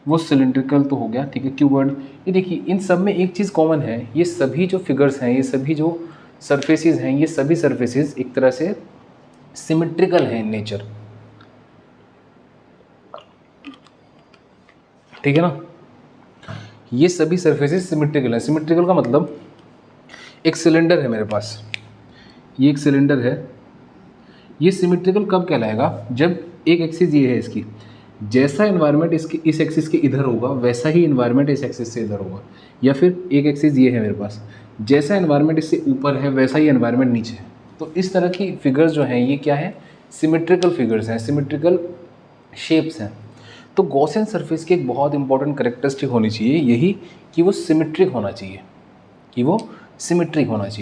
[SPEAKER 1] वो सिलिंड्रिकल तो हो गया, ठीक है, क्यूबॉइड। ये देखिए इन सब में एक चीज़ कॉमन है, ये सभी जो फिगर्स हैं, ये सभी जो सरफेसेस हैं, ये सभी सरफेसेस एक तरह से सिमेट्रिकल हैं इन नेचर, ठीक है ना। ये सभी सरफेसेस सिमेट्रिकल हैं। सिमेट्रिकल का मतलब एक सिलेंडर है मेरे पास, ये एक सिलेंडर है, ये सिमेट्रिकल कब कहलाएगा, जब एक एक्सिस ये है इसकी, जैसा एनवायरनमेंट इसके इस एक्सिस के इधर होगा वैसा ही एनवायरनमेंट इस एक्सिस से इधर होगा। या फिर एक एक्सिस ये है मेरे पास, जैसा एनवायरनमेंट इससे ऊपर है वैसा ही एनवायरनमेंट नीचे है। तो इस तरह की फिगर्स जो हैं ये क्या है, सिमेट्रिकल फिगर्स हैं, सिमेट्रिकल शेप्स हैं। तो गॉसियन सरफेस की एक बहुत इंपॉर्टेंट कैरेक्टरिस्टिक होनी चाहिए यही कि वो सिमेट्रिक होना चाहिए,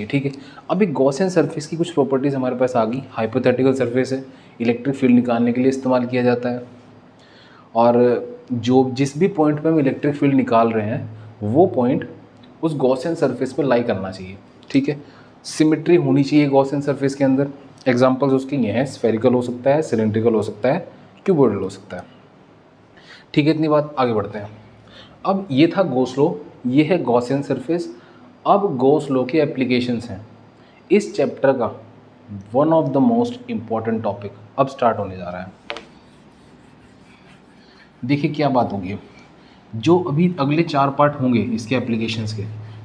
[SPEAKER 1] ठीक है। अब एक गॉसियन सरफेस की कुछ प्रॉपर्टीज़ हमारे पास आ गई। हाइपोथेटिकल सरफेस है, इलेक्ट्रिक फील्ड निकालने के लिए इस्तेमाल किया जाता है, और जिस भी पॉइंट पे हम इलेक्ट्रिक फील्ड निकाल रहे हैं वो पॉइंट उस गॉसियन सरफेस पे लाई करना चाहिए, ठीक है। सिमेट्री होनी चाहिए गॉसियन सरफेस के अंदर। एग्जांपल्स उसके ये हैं, स्फेरिकल हो सकता है, सिलिंड्रिकल हो सकता है, क्यूबॉइडल हो सकता है, ठीक है। इतनी बात, आगे बढ़ते हैं। अब ये था गॉस लॉ, ये है गॉसियन सरफेस। अब गॉस लॉ के एप्लीकेशंस हैं। इस चैप्टर का one of the most important topic अब स्टार्ट होने जा रहा है। देखिए क्या बात होगी, जो अभी अगले 4 पार्ट होंगे इसके एप्लीकेशंस के,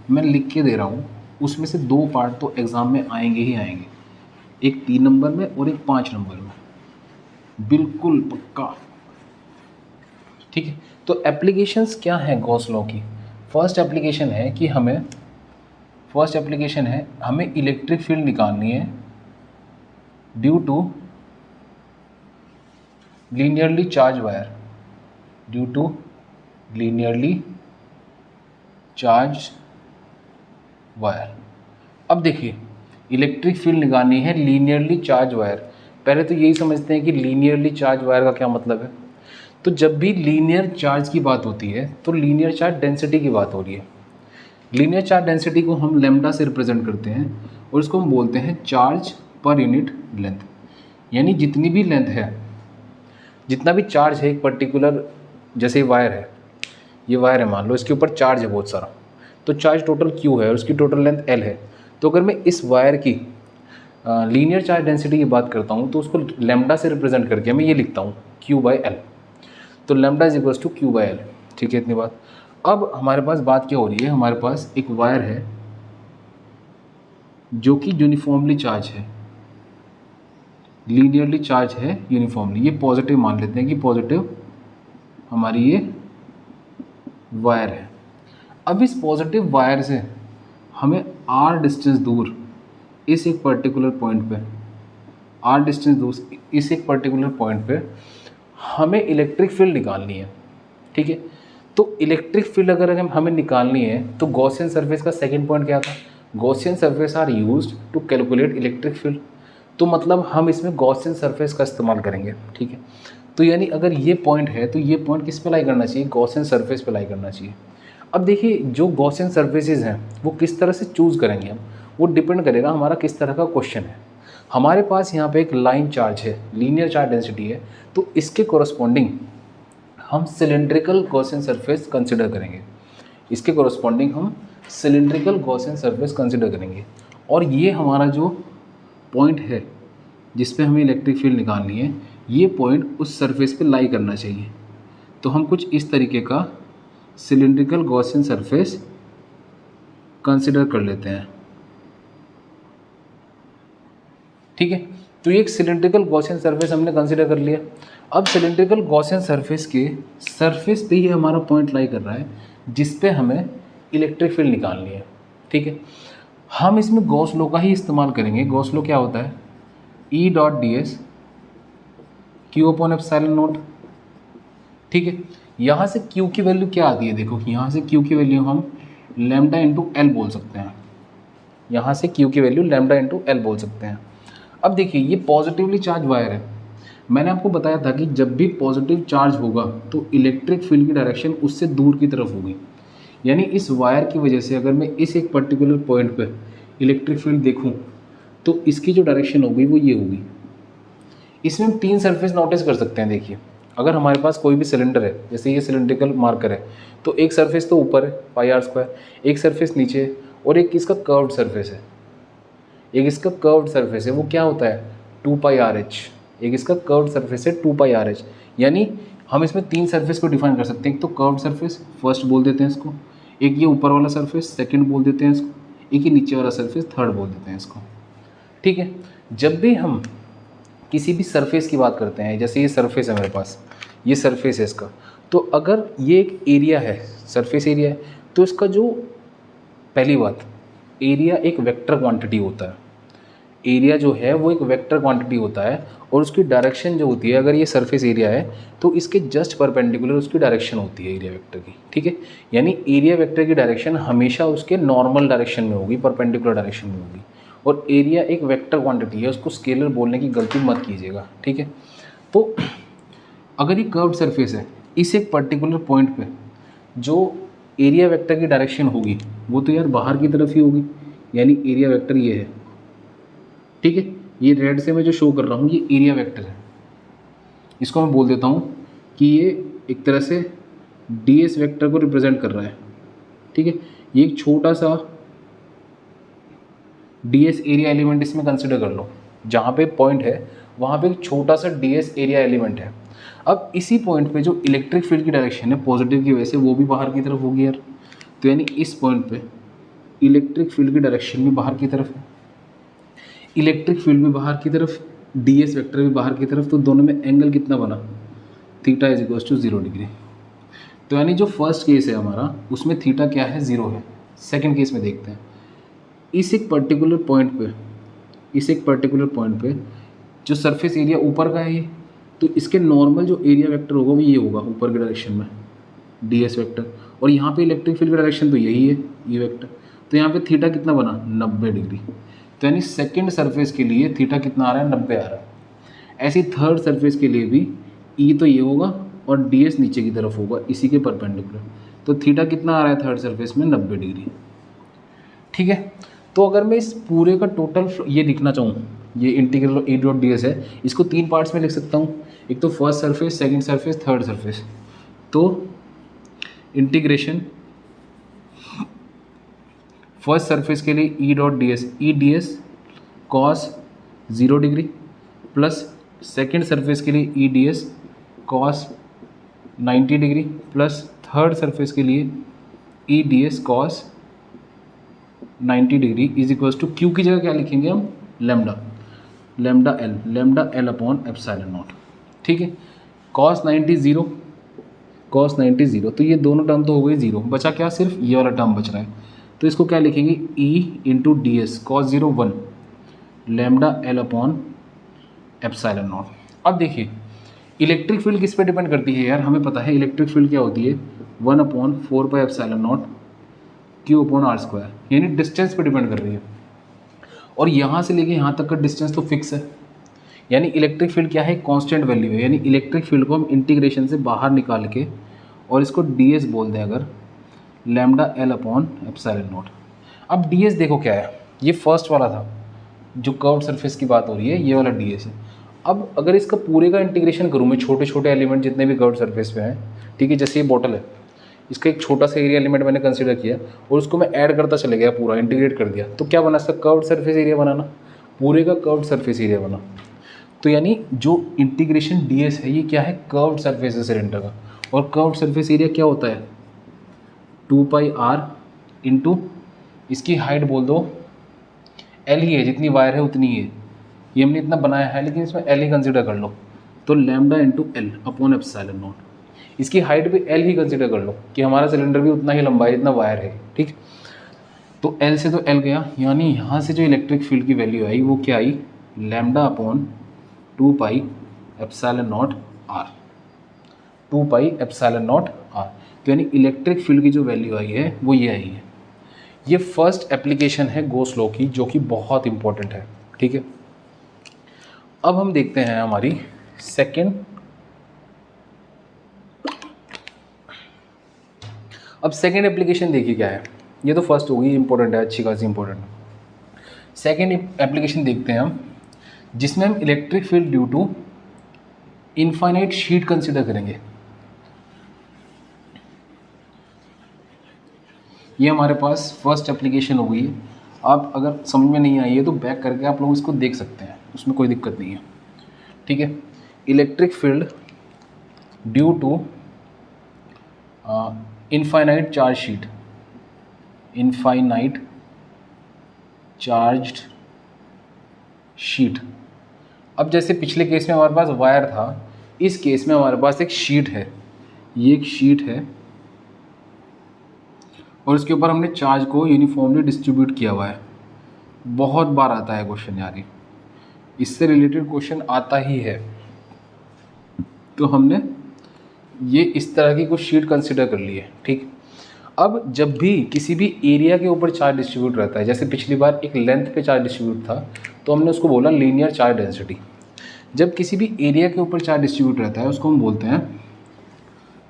[SPEAKER 1] मैं लिख के दे रहा हूँ उसमें से 2 पार्ट तो एग्ज़ाम में आएंगे ही आएंगे, एक 3 नंबर में और एक 5 नंबर में, बिल्कुल पक्का। ठीक है, तो एप्लीकेशंस क्या हैं गॉस लॉ की? फर्स्ट एप्लीकेशन है हमें इलेक्ट्रिक फील्ड निकालनी है due to linearly charge wire, अब देखिए इलेक्ट्रिक फील्ड निकालनी है लीनियरली चार्ज वायर। पहले तो यही समझते हैं कि लीनियरली चार्ज वायर का क्या मतलब है। तो जब भी लीनियर चार्ज की बात होती है तो लीनियर चार्ज डेंसिटी की बात हो रही है। लीनियर चार्ज डेंसिटी को हम लैम्डा से रिप्रेजेंट करते हैं और इसको हम बोलते हैं चार्ज पर यूनिट लेंथ। यानी जितनी भी लेंथ है, जितना भी चार्ज है एक पर्टिकुलर, जैसे वायर है, ये वायर है मान लो, इसके ऊपर चार्ज है बहुत सारा, तो चार्ज टोटल Q है और उसकी टोटल लेंथ L है। तो अगर मैं इस वायर की लीनियर चार्ज डेंसिटी की बात करता हूँ तो उसको लैम्डा से रिप्रेजेंट करके मैं ये लिखता हूँ Q/L। तो lambda is equals to Q/L। ठीक है, इतनी बात। अब हमारे पास बात क्या हो रही है, हमारे पास एक वायर है जो कि यूनिफॉर्मली चार्ज है, लीनियरली चार्ज है यूनिफॉर्मली। ये पॉजिटिव मान लेते हैं कि पॉजिटिव हमारी ये वायर है। अब इस पॉजिटिव वायर से हमें r डिस्टेंस दूर इस एक पर्टिकुलर पॉइंट पे, r डिस्टेंस दूर इस एक पर्टिकुलर पॉइंट पे हमें इलेक्ट्रिक फील्ड निकालनी है। ठीक है, तो इलेक्ट्रिक फील्ड अगर हमें निकालनी है तो गॉसियन सरफेस का सेकंड पॉइंट क्या था, Gaussian surface are used to calculate electric field. तो मतलब हम इसमें गॉसियन सरफेस का इस्तेमाल करेंगे। ठीक है, तो यानी अगर ये पॉइंट है तो ये पॉइंट किस पे लाई करना चाहिए, गॉसियन सरफेस पे लाई करना चाहिए। अब देखिए जो गॉसियन सरफेसेज हैं वो किस तरह से चूज़ करेंगे हम, वो डिपेंड करेगा हमारा किस तरह का क्वेश्चन है। हमारे पास यहाँ पे एक लाइन चार्ज है, लीनियर चार्ज डेंसिटी है, तो इसके कोरस्पॉन्डिंग हम सिलेंड्रिकल गॉसियन सरफेस कंसिडर करेंगे, इसके कोरस्पॉन्डिंग हम सिलेंड्रिकल गॉसियन सरफेस कंसिडर करेंगे। और ये हमारा जो पॉइंट है जिस पे हमें इलेक्ट्रिक फील्ड निकालनी है, ये पॉइंट उस सरफेस पे लाई करना चाहिए। तो हम कुछ इस तरीके का सिलेंड्रिकल गॉसियन सरफेस कंसिडर कर लेते हैं। ठीक है, तो ये एक सिलेंड्रिकल गॉसियन सरफेस हमने कंसिडर कर लिया। अब सिलेंड्रिकल गॉसियन सरफेस के सरफेस पे ही हमारा पॉइंट लाई कर रहा है जिस पे हमें इलेक्ट्रिक फील्ड निकालनी है। ठीक है, हम इसमें गॉस लॉ का ही इस्तेमाल करेंगे। गॉस लॉ क्या होता है, E.ds Q/ε0। ठीक है, यहाँ से Q की वैल्यू क्या आती है, देखो यहाँ से Q की वैल्यू हम लैम्डा इंटू एल बोल सकते हैं। यहाँ से Q की वैल्यू लैम्डा इंटू एल बोल सकते हैं। अब देखिए ये पॉजिटिवली चार्ज वायर है, मैंने आपको बताया था कि जब भी पॉजिटिव चार्ज होगा तो इलेक्ट्रिक फील्ड की डायरेक्शन उससे दूर की तरफ होगी। यानी इस वायर की वजह से अगर मैं इस एक पर्टिकुलर पॉइंट पे इलेक्ट्रिक फील्ड देखूं तो इसकी जो डायरेक्शन होगी वो ये होगी। इसमें हम 3 सरफेस नोटिस कर सकते हैं। देखिए अगर हमारे पास कोई भी सिलेंडर है, जैसे ये सिलेंड्रिकल मार्कर है, तो एक सरफेस तो ऊपर है πr², एक सरफेस नीचे है और एक इसका कर्व्ड सरफेस है। एक इसका कर्व्ड सरफेस है वो क्या होता है 2πrh, एक इसका कर्व्ड सरफेस है 2πrh। यानी हम इसमें 3 सरफेस को डिफाइन कर सकते हैं। एक तो कर्व्ड सरफेस फर्स्ट बोल देते हैं इसको, एक ये ऊपर वाला सरफेस सेकंड बोल देते हैं इसको, एक ये नीचे वाला सरफेस थर्ड बोल देते हैं इसको। ठीक है, जब भी हम किसी भी सरफेस की बात करते हैं, जैसे ये सरफेस है मेरे पास, ये सरफेस है इसका, तो अगर ये एक एरिया है, सरफेस एरिया है, तो इसका जो पहली बात, एरिया एक वेक्टर क्वांटिटी होता है। एरिया जो है वो एक वेक्टर क्वांटिटी होता है और उसकी डायरेक्शन जो होती है, अगर ये सरफेस एरिया है तो इसके जस्ट परपेंडिकुलर उसकी डायरेक्शन होती है एरिया वेक्टर की। ठीक है, यानी एरिया वेक्टर की डायरेक्शन हमेशा उसके नॉर्मल डायरेक्शन में होगी, परपेंडिकुलर डायरेक्शन में होगी। और एरिया एक वेक्टर क्वांटिटी है, उसको स्केलर बोलने की गलती मत कीजिएगा। ठीक है, तो अगर ये कर्व्ड सरफेस है, इस एक पर्टिकुलर पॉइंट पे जो एरिया वेक्टर की डायरेक्शन होगी वो तो यार बाहर की तरफ ही होगी, यानी एरिया वेक्टर ये है। ठीक है, ये रेड से मैं जो शो कर रहा हूँ ये एरिया वेक्टर है, इसको मैं बोल देता हूँ कि ये एक तरह से ds वेक्टर को रिप्रेजेंट कर रहा है। ठीक है, ये एक छोटा सा ds एरिया एलिमेंट इसमें कंसिडर कर लो, जहाँ पे पॉइंट है वहाँ पे एक छोटा सा ds एरिया एलिमेंट है। अब इसी पॉइंट पे जो इलेक्ट्रिक फील्ड की डायरेक्शन है पॉजिटिव की वजह से वो भी बाहर की तरफ होगी यार। तो यानी इस पॉइंट पे इलेक्ट्रिक फील्ड की डायरेक्शन भी बाहर की तरफ है, इलेक्ट्रिक फील्ड भी बाहर की तरफ, ds वेक्टर भी बाहर की तरफ, तो दोनों में एंगल कितना बना, theta is equal to 0 degree. तो यानी जो फर्स्ट केस है हमारा उसमें थीटा क्या है, 0 है। सेकंड केस में देखते हैं, इस एक पर्टिकुलर पॉइंट पे जो सरफेस एरिया ऊपर का है ये, तो इसके नॉर्मल जो एरिया वेक्टर होगा वो ये होगा ऊपर की डायरेक्शन में, ds वेक्टर, और यहाँ पे इलेक्ट्रिक फील्ड की डायरेक्शन तो यही है, e वेक्टर। तो यहाँ पे थीटा कितना बना, 90 डिग्री। तो यानी सेकंड सरफेस के लिए थीटा कितना आ रहा है, 90 आ रहा है। ऐसी थर्ड सरफेस के लिए भी e तो ये होगा और ds नीचे की तरफ होगा इसी के परपेंडिकुलर। तो थीटा कितना आ रहा है थर्ड सरफेस में, 90 डिग्री। ठीक है, तो अगर मैं इस पूरे का टोटल ये लिखना चाहूँ, ये इंटीग्रल e डॉट ds है, इसको 3 पार्ट्स में लिख सकता हूँ, एक तो first surface, second surface, third surface. तो इंटीग्रेशन फर्स्ट सरफेस के लिए e dot ds cos 0 degree plus second surface के लिए e ds cos 90 degree plus third surface के लिए e ds cos 90 degree is equals to Q की जगह क्या लिखेंगे हम, lambda L upon epsilon naught. ठीक है, कॉस 90 0, तो ये दोनों टर्म तो हो गई 0, बचा क्या, सिर्फ ये वाला टर्म बच रहा है। तो इसको क्या लिखेंगे, e into D S cos 0 1 lambda L upon epsilon not. अब देखिए इलेक्ट्रिक फील्ड किस पे डिपेंड करती है यार, हमें पता है इलेक्ट्रिक फील्ड क्या होती है, 1/4 pi epsilon naught Q upon R square, यानी डिस्टेंस पे डिपेंड कर रही है। और यहाँ से लेके यहाँ तक का डिस्टेंस तो फिक्स है, यानी इलेक्ट्रिक फील्ड क्या है, कांस्टेंट वैल्यू है। यानी इलेक्ट्रिक फील्ड को हम इंटीग्रेशन से बाहर निकाल के और इसको ds बोल दें अगर, lambda L upon epsilon not. अब ds देखो क्या है, ये फर्स्ट वाला था जो कर्व्ड सरफेस की बात हो रही है, ये वाला ds है। अब अगर इसका पूरे का इंटीग्रेशन करूँ मैं, छोटे छोटे एलिमेंट जितने भी कर्व्ड सरफेस पे हैं, ठीक है, जैसे ये बॉटल है, इसका एक छोटा सा एरिया एलिमेंट मैंने कंसीडर किया और उसको मैं ऐड करता चले गया, पूरा इंटीग्रेट कर दिया, तो क्या बना, इसका कर्व्ड सरफेस एरिया बनाना, पूरे का कर्व्ड सरफेस एरिया बना। तो यानी जो इंटीग्रेशन ds है ये क्या है, कर्व्ड सरफेस है सिलेंडर का, और कर्व्ड सरफेस एरिया क्या होता है, 2 पाई r इंटू इसकी हाइट बोल दो l ही है, जितनी वायर है उतनी है, ये हमने इतना बनाया है लेकिन इसमें l ही कंसिडर कर लो, तो lambda into L upon epsilon not. इसकी हाइट भी l ही कंसिडर कर लो कि हमारा सिलेंडर भी उतना ही लंबा है जितना वायर है। ठीक, तो l से तो l गया, यानी यहाँ से जो इलेक्ट्रिक फील्ड की वैल्यू आई वो क्या आई, lambda upon 2 pi epsilon naught r, 2 pi epsilon naught r। तो यानी इलेक्ट्रिक फील्ड की जो वैल्यू आई है वो ये आई है। ये फर्स्ट एप्लीकेशन है गॉस लॉ की, जो कि बहुत इंपॉर्टेंट है। ठीक है, अब हम देखते हैं हमारी सेकेंड। अब सेकेंड एप्लीकेशन देखिए क्या है, ये तो फर्स्ट होगी, इंपॉर्टेंट है, अच्छी खासी इंपॉर्टेंट। सेकेंड एप्लीकेशन देखते हैं हम, जिसमें हम electric field due to infinite sheet consider करेंगे। ये हमारे पास फर्स्ट एप्लीकेशन हो गई है। आप अगर समझ में नहीं आई है तो बैक करके आप लोग इसको देख सकते हैं, उसमें कोई दिक्कत नहीं है। ठीक है, electric field due to infinite charge sheet, infinite charged sheet. अब जैसे पिछले केस में हमारे पास वायर था, इस केस में हमारे पास एक शीट है, ये एक शीट है और इसके ऊपर हमने चार्ज को यूनिफॉर्मली डिस्ट्रीब्यूट किया हुआ है। बहुत बार आता है क्वेश्चन यार, इससे रिलेटेड क्वेश्चन आता ही है। तो हमने ये इस तरह की कुछ शीट कंसिडर कर ली है। ठीक, अब जब भी किसी भी एरिया के ऊपर चार्ज डिस्ट्रीब्यूट रहता है, जैसे पिछली बार एक लेंथ पे चार्ज डिस्ट्रीब्यूट था तो हमने उसको बोला लीनियर चार्ज डेंसिटी। जब किसी भी एरिया के ऊपर चार्ज डिस्ट्रीब्यूट रहता है उसको हम बोलते हैं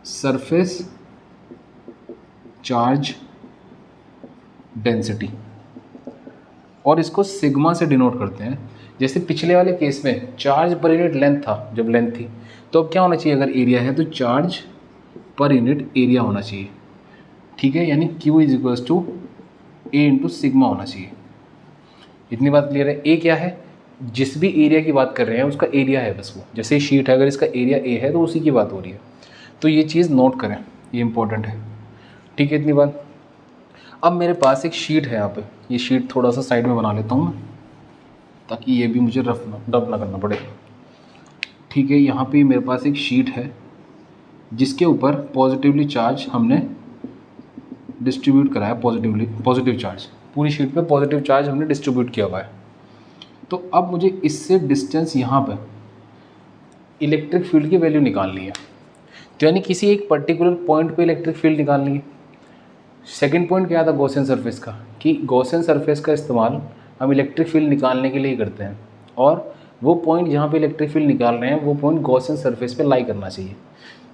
[SPEAKER 1] सरफेस चार्ज डेंसिटी, और इसको सिग्मा से डिनोट करते हैं। जैसे पिछले वाले केस में चार्ज पर यूनिट लेंथ था, जब लेंथ थी, तो अब क्या होना चाहिए, अगर एरिया है तो चार्ज पर यूनिट एरिया होना चाहिए। ठीक है, यानी Q is equals to A into sigma होना चाहिए। इतनी बात क्लियर है। A क्या है, जिस भी एरिया की बात कर रहे हैं उसका एरिया है बस वो, जैसे शीट है, अगर इसका एरिया A है तो उसी की बात हो रही है। तो ये चीज़ नोट करें, ये इंपॉर्टेंट है। ठीक है, इतनी बात। अब मेरे पास एक शीट है यहाँ पे, ये शीट थोड़ा सा साइड में बना लेता हूँ मैं, ताकि ये भी मुझे डब ना करना पड़े। ठीक है, यहाँ पे मेरे पास एक शीट है जिसके ऊपर पॉजिटिवली चार्ज हमने डिस्ट्रीब्यूट करा है, पॉजिटिव चार्ज, पूरी शीट पे पॉजिटिव चार्ज हमने डिस्ट्रीब्यूट किया हुआ है। तो अब मुझे इससे डिस्टेंस यहाँ पे इलेक्ट्रिक फील्ड की वैल्यू निकालनी है। तो यानी किसी एक पर्टिकुलर पॉइंट पे इलेक्ट्रिक फील्ड निकालनी है। सेकंड पॉइंट क्या था गॉसियन सरफेस का, कि गॉसियन सरफेस का इस्तेमाल हम इलेक्ट्रिक फील्ड निकालने के लिए करते हैं, और वो पॉइंट जहाँ पे इलेक्ट्रिक फील्ड निकाल रहे हैं वो पॉइंट गॉसियन सरफेस पे लाई करना चाहिए।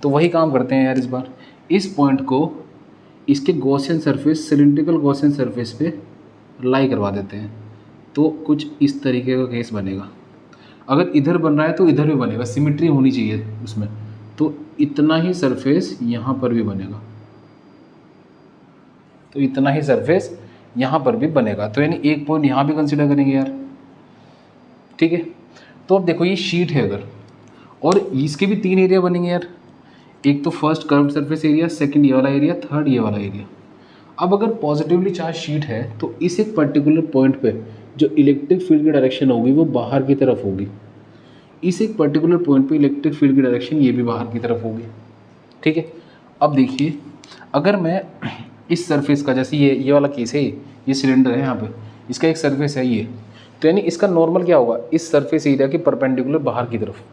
[SPEAKER 1] तो वही काम करते हैं यार इस बार, इस पॉइंट को इसके Gaussian surface, cylindrical Gaussian surface पे लाई करवा देते हैं। तो कुछ इस तरीके का केस बनेगा। अगर इधर बन रहा है तो इधर भी बनेगा, सिमिट्री होनी चाहिए उसमें। तो इतना ही सरफेस यहाँ पर भी बनेगा, तो इतना ही सरफेस यहाँ पर भी बनेगा। तो यानी एक पॉइंट यहाँ भी कंसिडर करेंगे यार। ठीक है, तो अब देखो ये शीट है अगर, और इसके भी 3 एरिया बनेंगे यार। एक तो first curve surface area, second ये वाला एरिया, थर्ड ये वाला एरिया। अब अगर पॉजिटिवली चार्ज शीट है तो इस एक पर्टिकुलर पॉइंट पे जो इलेक्ट्रिक फील्ड की डायरेक्शन होगी वो बाहर की तरफ होगी। इस एक पर्टिकुलर पॉइंट पे इलेक्ट्रिक फील्ड की डायरेक्शन ये भी बाहर की तरफ होगी। ठीक है, अब देखिए अगर मैं इस सरफेस का, जैसे ये वाला केस है, ये सिलेंडर है यहाँ पे, इसका एक सरफेस है ये, तो यानी इसका नॉर्मल क्या होगा, इस सरफेस एरिया के परपेंडिकुलर बाहर की तरफ,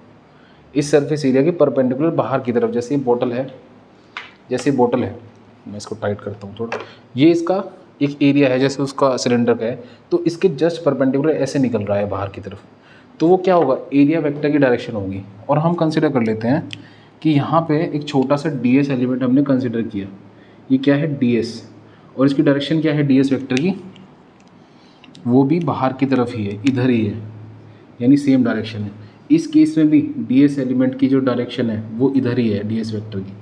[SPEAKER 1] इस सरफेस एरिया के परपेंडिकुलर बाहर की तरफ। जैसे ये बोतल है, जैसे बोतल है, मैं इसको टाइट करता हूँ थोड़ा, ये इसका एक एरिया है जैसे उसका सिलेंडर का है, तो इसके जस्ट परपेंडिकुलर ऐसे निकल रहा है बाहर की तरफ। तो वो क्या होगा, एरिया वेक्टर की डायरेक्शन होगी। और हम कंसिडर कर लेते हैं कि यहाँ पे एक छोटा सा ds एलिमेंट हमने कंसिडर किया, ये क्या है ds, और इसकी डायरेक्शन क्या है ds वेक्टर की, वो भी बाहर की तरफ ही है, इधर ही है, यानी सेम डायरेक्शन है। इस केस में भी ds एलिमेंट की जो डायरेक्शन है वो इधर ही है ds वेक्टर की।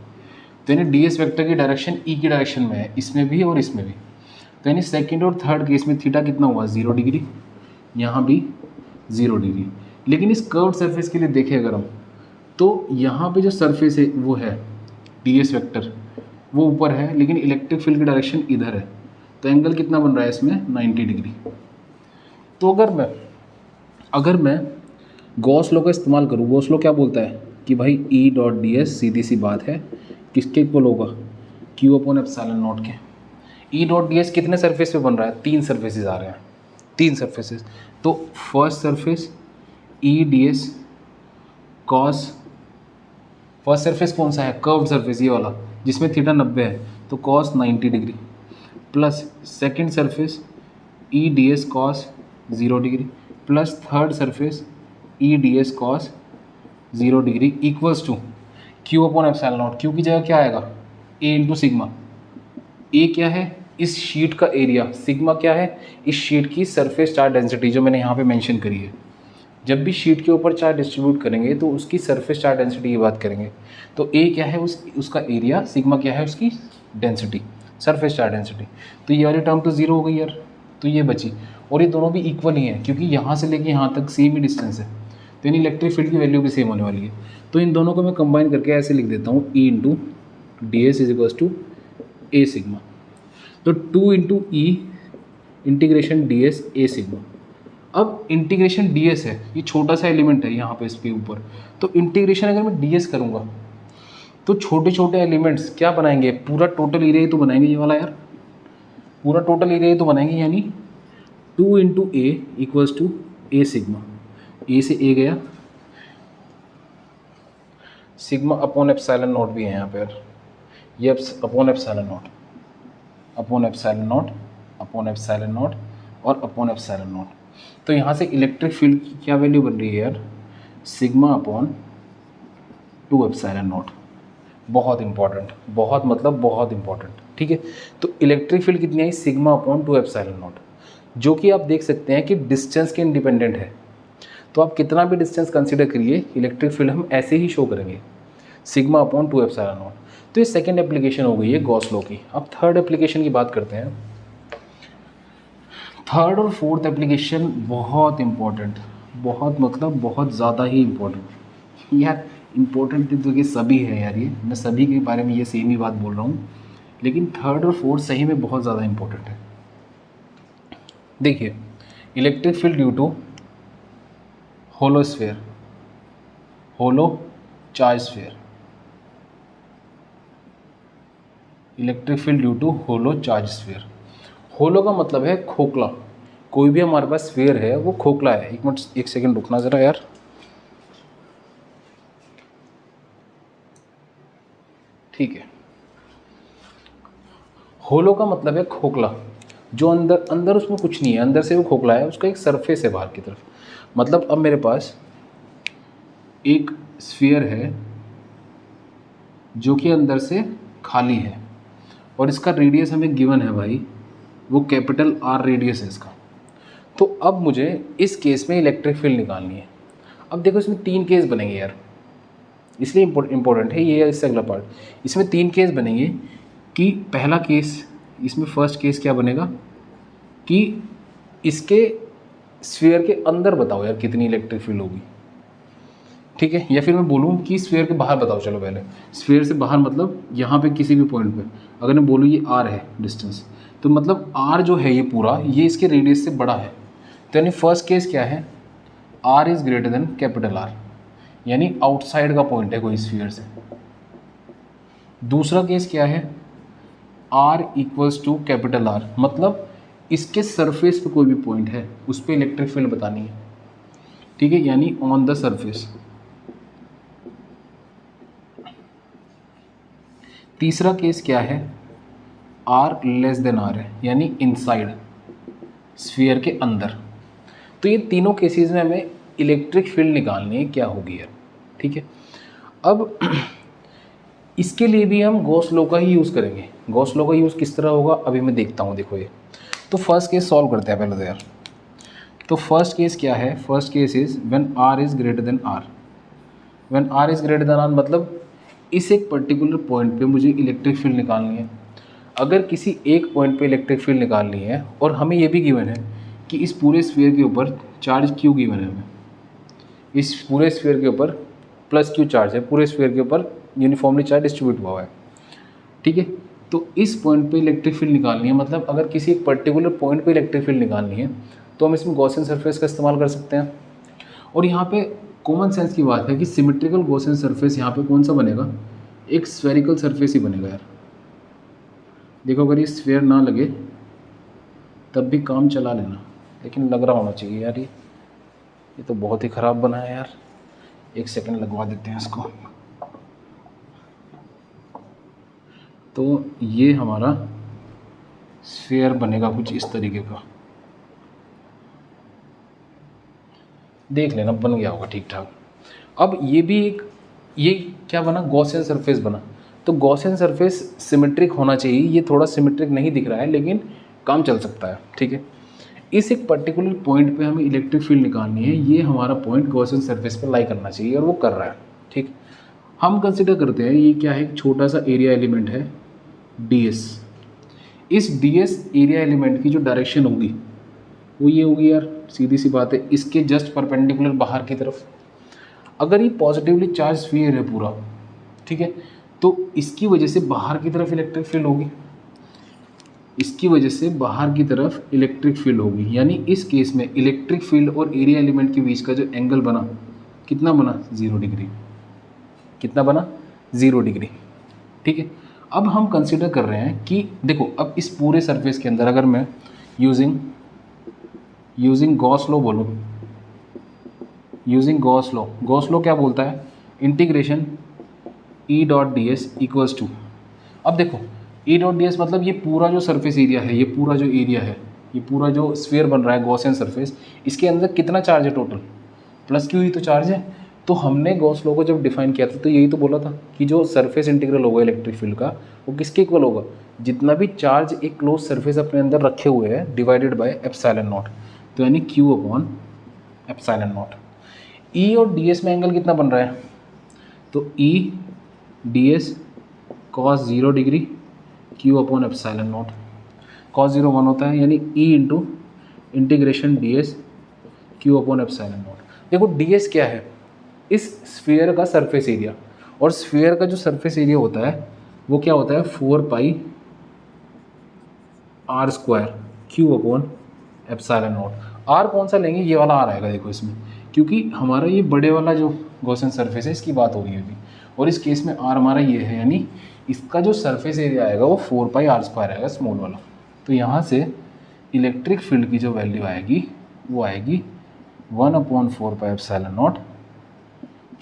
[SPEAKER 1] तो यानी ds वेक्टर की डायरेक्शन e की डायरेक्शन में है, इसमें भी और इसमें भी। तो यानी सेकंड और थर्ड केस में थीटा कितना हुआ, 0 डिग्री, यहाँ भी 0 डिग्री। लेकिन इस कर्व्ड सरफेस के लिए देखें अगर हम, तो यहाँ पे जो सरफेस है वो है ds वेक्टर, वो ऊपर है, लेकिन इलेक्ट्रिक फील्ड की डायरेक्शन इधर है। तो एंगल कितना बन रहा है इसमें, 90 डिग्री। तो अगर मैं गॉस लॉ का इस्तेमाल करूँ, गॉस लॉ क्या बोलता है कि भाई E डॉट डी एस, सीधी सी बात है, किसके इक्वल होगा, Q अपॉन एप्सिलॉन नॉट के। E डॉट डी एस कितने सरफेस पे बन रहा है, 3 सरफेसेस आ रहे हैं, 3 सरफेसेस। तो first surface E D S cos, first surface कौन सा है, कर्व्ड सरफेस ये वाला जिसमें थीटा 90 है, तो cos 90 degree, plus second surface E D S cos 0 degree, plus third surface E D S cos 0 degree equals to Q upon epsilon naught. Q की जगह क्या आएगा, A इंटू सिग्मा। A क्या है, इस शीट का एरिया, सिग्मा क्या है, इस शीट की सरफेस चार्ज डेंसिटी जो मैंने यहाँ पे मेंशन करी है। जब भी शीट के ऊपर चार्ज डिस्ट्रीब्यूट करेंगे तो उसकी सरफेस चार्ज डेंसिटी की बात करेंगे। तो A क्या है उसका एरिया, सिग्मा क्या है उसकी डेंसिटी, सरफेस चार्ज डेंसिटी। तो ये वाली टर्म तो 0 हो गई यार, तो ये बची। और ये दोनों भी इक्वल ही हैं क्योंकि यहाँ से लेके यहाँ तक सेम ही डिस्टेंस है, तो यानी इलेक्ट्रिक फील्ड की वैल्यू भी सेम होने वाली है। तो इन दोनों को मैं कंबाइन करके ऐसे लिख देता हूँ, E into D S is equals to A sigma. तो 2 into E integration D S A sigma. अब इंटीग्रेशन डी एस है, ये छोटा सा एलिमेंट है यहाँ पे इसके ऊपर, तो इंटीग्रेशन अगर मैं डी एस करूँगा तो छोटे छोटे एलिमेंट्स क्या बनाएंगे, पूरा टोटल एरिया ही तो बनाएंगे, ये वाला यार पूरा टोटल एरिया ही तो बनाएंगे। यानी 2 into a equals to A sigma, a से ए गया, सिग्मा अपॉन एप्सिलॉन नॉट भी है यहाँ पे यार, ये upon epsilon not, upon epsilon not, upon epsilon not और अपॉन एप्सिलॉन नॉट। तो यहाँ से इलेक्ट्रिक फील्ड की क्या वैल्यू बन रही है यार, सिग्मा अपॉन 2 एप्सिलॉन नॉट। बहुत इंपॉर्टेंट, बहुत मतलब बहुत इंपॉर्टेंट। ठीक है, तो इलेक्ट्रिक फील्ड कितनी आई, सिग्मा अपॉन 2 एप्सिलॉन नॉट, जो कि आप देख सकते हैं कि डिस्टेंस के इंडिपेंडेंट है। तो आप कितना भी डिस्टेंस कंसीडर करिए, इलेक्ट्रिक फील्ड हम ऐसे ही शो करेंगे, सिग्मा अपॉन 2 एप्सिलॉन नॉट। तो ये सेकेंड एप्लीकेशन हो गई है गॉस लॉ की। अब थर्ड एप्लीकेशन की बात करते हैं। थर्ड और फोर्थ एप्लीकेशन बहुत इंपॉर्टेंट, बहुत मतलब बहुत ज़्यादा ही इम्पोर्टेंट यार। इम्पोर्टेंट तो ये सभी है यार, ये मैं सभी के बारे में ये सेम ही बात बोल रहा हूँ। लेकिन थर्ड और फोर्थ सही में बहुत ज़्यादा इंपॉर्टेंट है। देखिए, electric field due to hollow sphere, hollow charge sphere, electric field due to hollow charge sphere. Hollow का मतलब है खोखला, कोई भी हमारे पास स्फीयर है वो खोखला है। एक मिनट, एक सेकंड रुकना ज़रा यार। ठीक है, होलो का मतलब है खोखला, जो अंदर अंदर उसमें कुछ नहीं है, अंदर से वो खोखला है, उसका एक सरफेस है बाहर की तरफ। मतलब अब मेरे पास एक स्फीयर है जो कि अंदर से खाली है और इसका रेडियस हमें गिवन है भाई, वो कैपिटल आर रेडियस है इसका। तो अब मुझे इस केस में इलेक्ट्रिक फील्ड निकालनी है। अब देखो इसमें 3 केस बनेंगे यार, इसलिए इम्पोर्टेंट है ये, इससे अगला पार्ट। इसमें 3 केस बनेंगे कि पहला केस, इसमें फर्स्ट केस क्या बनेगा कि इसके स्फीयर के अंदर बताओ यार कितनी इलेक्ट्रिक फील्ड होगी, ठीक है। या फिर मैं बोलूँ कि स्फीयर के बाहर बताओ, चलो पहले स्फीयर से बाहर मतलब यहाँ पे किसी भी पॉइंट पे अगर मैं बोलूँ ये आर है डिस्टेंस, तो मतलब आर जो है ये पूरा, ये इसके रेडियस से बड़ा है। तो यानी फर्स्ट केस क्या है, r is greater than capital R, यानी आउटसाइड का पॉइंट है कोई स्फीयर से। दूसरा केस क्या है, r equals to capital are, मतलब इसके सरफेस पे कोई भी पॉइंट है उस पर इलेक्ट्रिक फील्ड बतानी है, ठीक है, यानी ऑन द सरफेस। तीसरा केस क्या है, आर लेस देन आर है, यानी इनसाइड स्फीयर के अंदर। तो ये तीनों केसेस में हमें इलेक्ट्रिक फील्ड निकालनी है क्या होगी यार, ठीक है। अब इसके लिए भी हम गॉस लॉ का ही यूज़ करेंगे। गॉस लॉ का यूज़ किस तरह होगा अभी मैं देखता हूँ। देखो ये तो फर्स्ट केस सॉल्व करते हैं पहले तो यार। तो फर्स्ट केस क्या है, first case is when are is greater than R. When are is greater than R मतलब इस एक पर्टिकुलर पॉइंट पे मुझे इलेक्ट्रिक फील्ड निकालनी है। अगर किसी एक पॉइंट पे इलेक्ट्रिक फील्ड निकालनी है और हमें ये भी गिवन है कि इस पूरे स्फीयर के ऊपर चार्ज क्यू गिवन है, हमें इस पूरे स्फीयर के ऊपर प्लस क्यू चार्ज है, पूरे स्फीयर के ऊपर यूनिफॉर्मली चार्ज डिस्ट्रीब्यूट हुआ है, ठीक है। तो इस पॉइंट पे इलेक्ट्रिक फील्ड निकालनी है, मतलब अगर किसी एक पर्टिकुलर पॉइंट पे इलेक्ट्रिक फील्ड निकालनी है तो हम इसमें गॉसियन सरफेस का इस्तेमाल कर सकते हैं। और यहाँ पे कॉमन सेंस की बात है कि सिमेट्रिकल गॉसियन सरफेस यहाँ पे कौन सा बनेगा, एक स्फेरिकल सरफेस ही बनेगा यार। देखो अगर ये स्फीयर ना लगे तब भी काम चला लेना, लेकिन लग रहा होना चाहिए यार। ये तो बहुत ही ख़राब बना है यार, एक सेकंड लगवा देते हैं इसको। तो ये हमारा स्फीयर बनेगा कुछ इस तरीके का, देख लेना बन गया होगा ठीक ठाक। अब ये भी एक, ये क्या बना, गॉसियन सरफेस बना। तो गॉसियन सरफेस सिमेट्रिक होना चाहिए, ये थोड़ा सिमेट्रिक नहीं दिख रहा है लेकिन काम चल सकता है, ठीक है। इस एक पर्टिकुलर पॉइंट पे हमें इलेक्ट्रिक फील्ड निकालनी है, ये हमारा पॉइंट गॉसियन सरफेस पर लाई करना चाहिए और वो कर रहा है, ठीक। हम कंसिडर करते हैं ये क्या है, एक छोटा सा एरिया एलिमेंट है ds। इस ds एरिया एलिमेंट की जो डायरेक्शन होगी वो ये होगी यार, सीधी सी बात है, इसके जस्ट परपेंडिकुलर बाहर की तरफ। अगर ये पॉजिटिवली चार्ज स्फीयर है पूरा, ठीक है, तो इसकी वजह से बाहर की तरफ इलेक्ट्रिक फील्ड होगी, इसकी वजह से बाहर की तरफ इलेक्ट्रिक फील्ड होगी। यानी इस केस में इलेक्ट्रिक फील्ड और एरिया एलिमेंट के बीच का जो एंगल बना, कितना बना, 0 डिग्री। कितना बना, 0 डिग्री, ठीक है। अब हम कंसिडर कर रहे हैं कि देखो अब इस पूरे सरफेस के अंदर अगर मैं यूजिंग गॉस लॉ बोलूँ, यूजिंग गॉस लॉ क्या बोलता है, integration E dot D S equals to. अब देखो ई डॉट डी एस मतलब ये पूरा जो सरफेस एरिया है, ये पूरा जो एरिया है, ये पूरा जो स्फीयर बन रहा है गॉसियन सरफेस, इसके अंदर कितना चार्ज है टोटल, प्लस क्यू ही तो चार्ज है। तो हमने गॉस लॉ को जब डिफाइन किया था तो यही तो बोला था कि जो सरफेस इंटीग्रल होगा इलेक्ट्रिक फील्ड का वो किसके इक्वल होगा, जितना भी चार्ज एक क्लोज सरफेस अपने अंदर रखे हुए हैं डिवाइडेड बाय एप्सिलॉन नॉट, तो यानी क्यू अपॉन एप्सिलॉन नॉट। ई और डी एस में एंगल कितना बन रहा है, तो E D S cos 0 degree Q upon epsilon not. Cos 0 1 होता है, यानी E into integration D S Q upon epsilon not. देखो डी एस क्या है, इस स्फीयर का सरफेस एरिया, और स्फीयर का जो सरफेस एरिया होता है वो क्या होता है, 4 pi r square q upon epsilon naught. R कौन सा लेंगे, ये वाला आर आएगा देखो इसमें, क्योंकि हमारा ये बड़े वाला जो गॉसियन सरफेस है इसकी बात होगी अभी, और इस केस में आर हमारा ये है, यानी इसका जो सरफेस एरिया आएगा वो 4 पाई आर स्क्वायर आएगा स्मॉल वाला। तो यहाँ से इलेक्ट्रिक फील्ड की जो वैल्यू आएगी वो आएगी 1/4 pi epsilon naught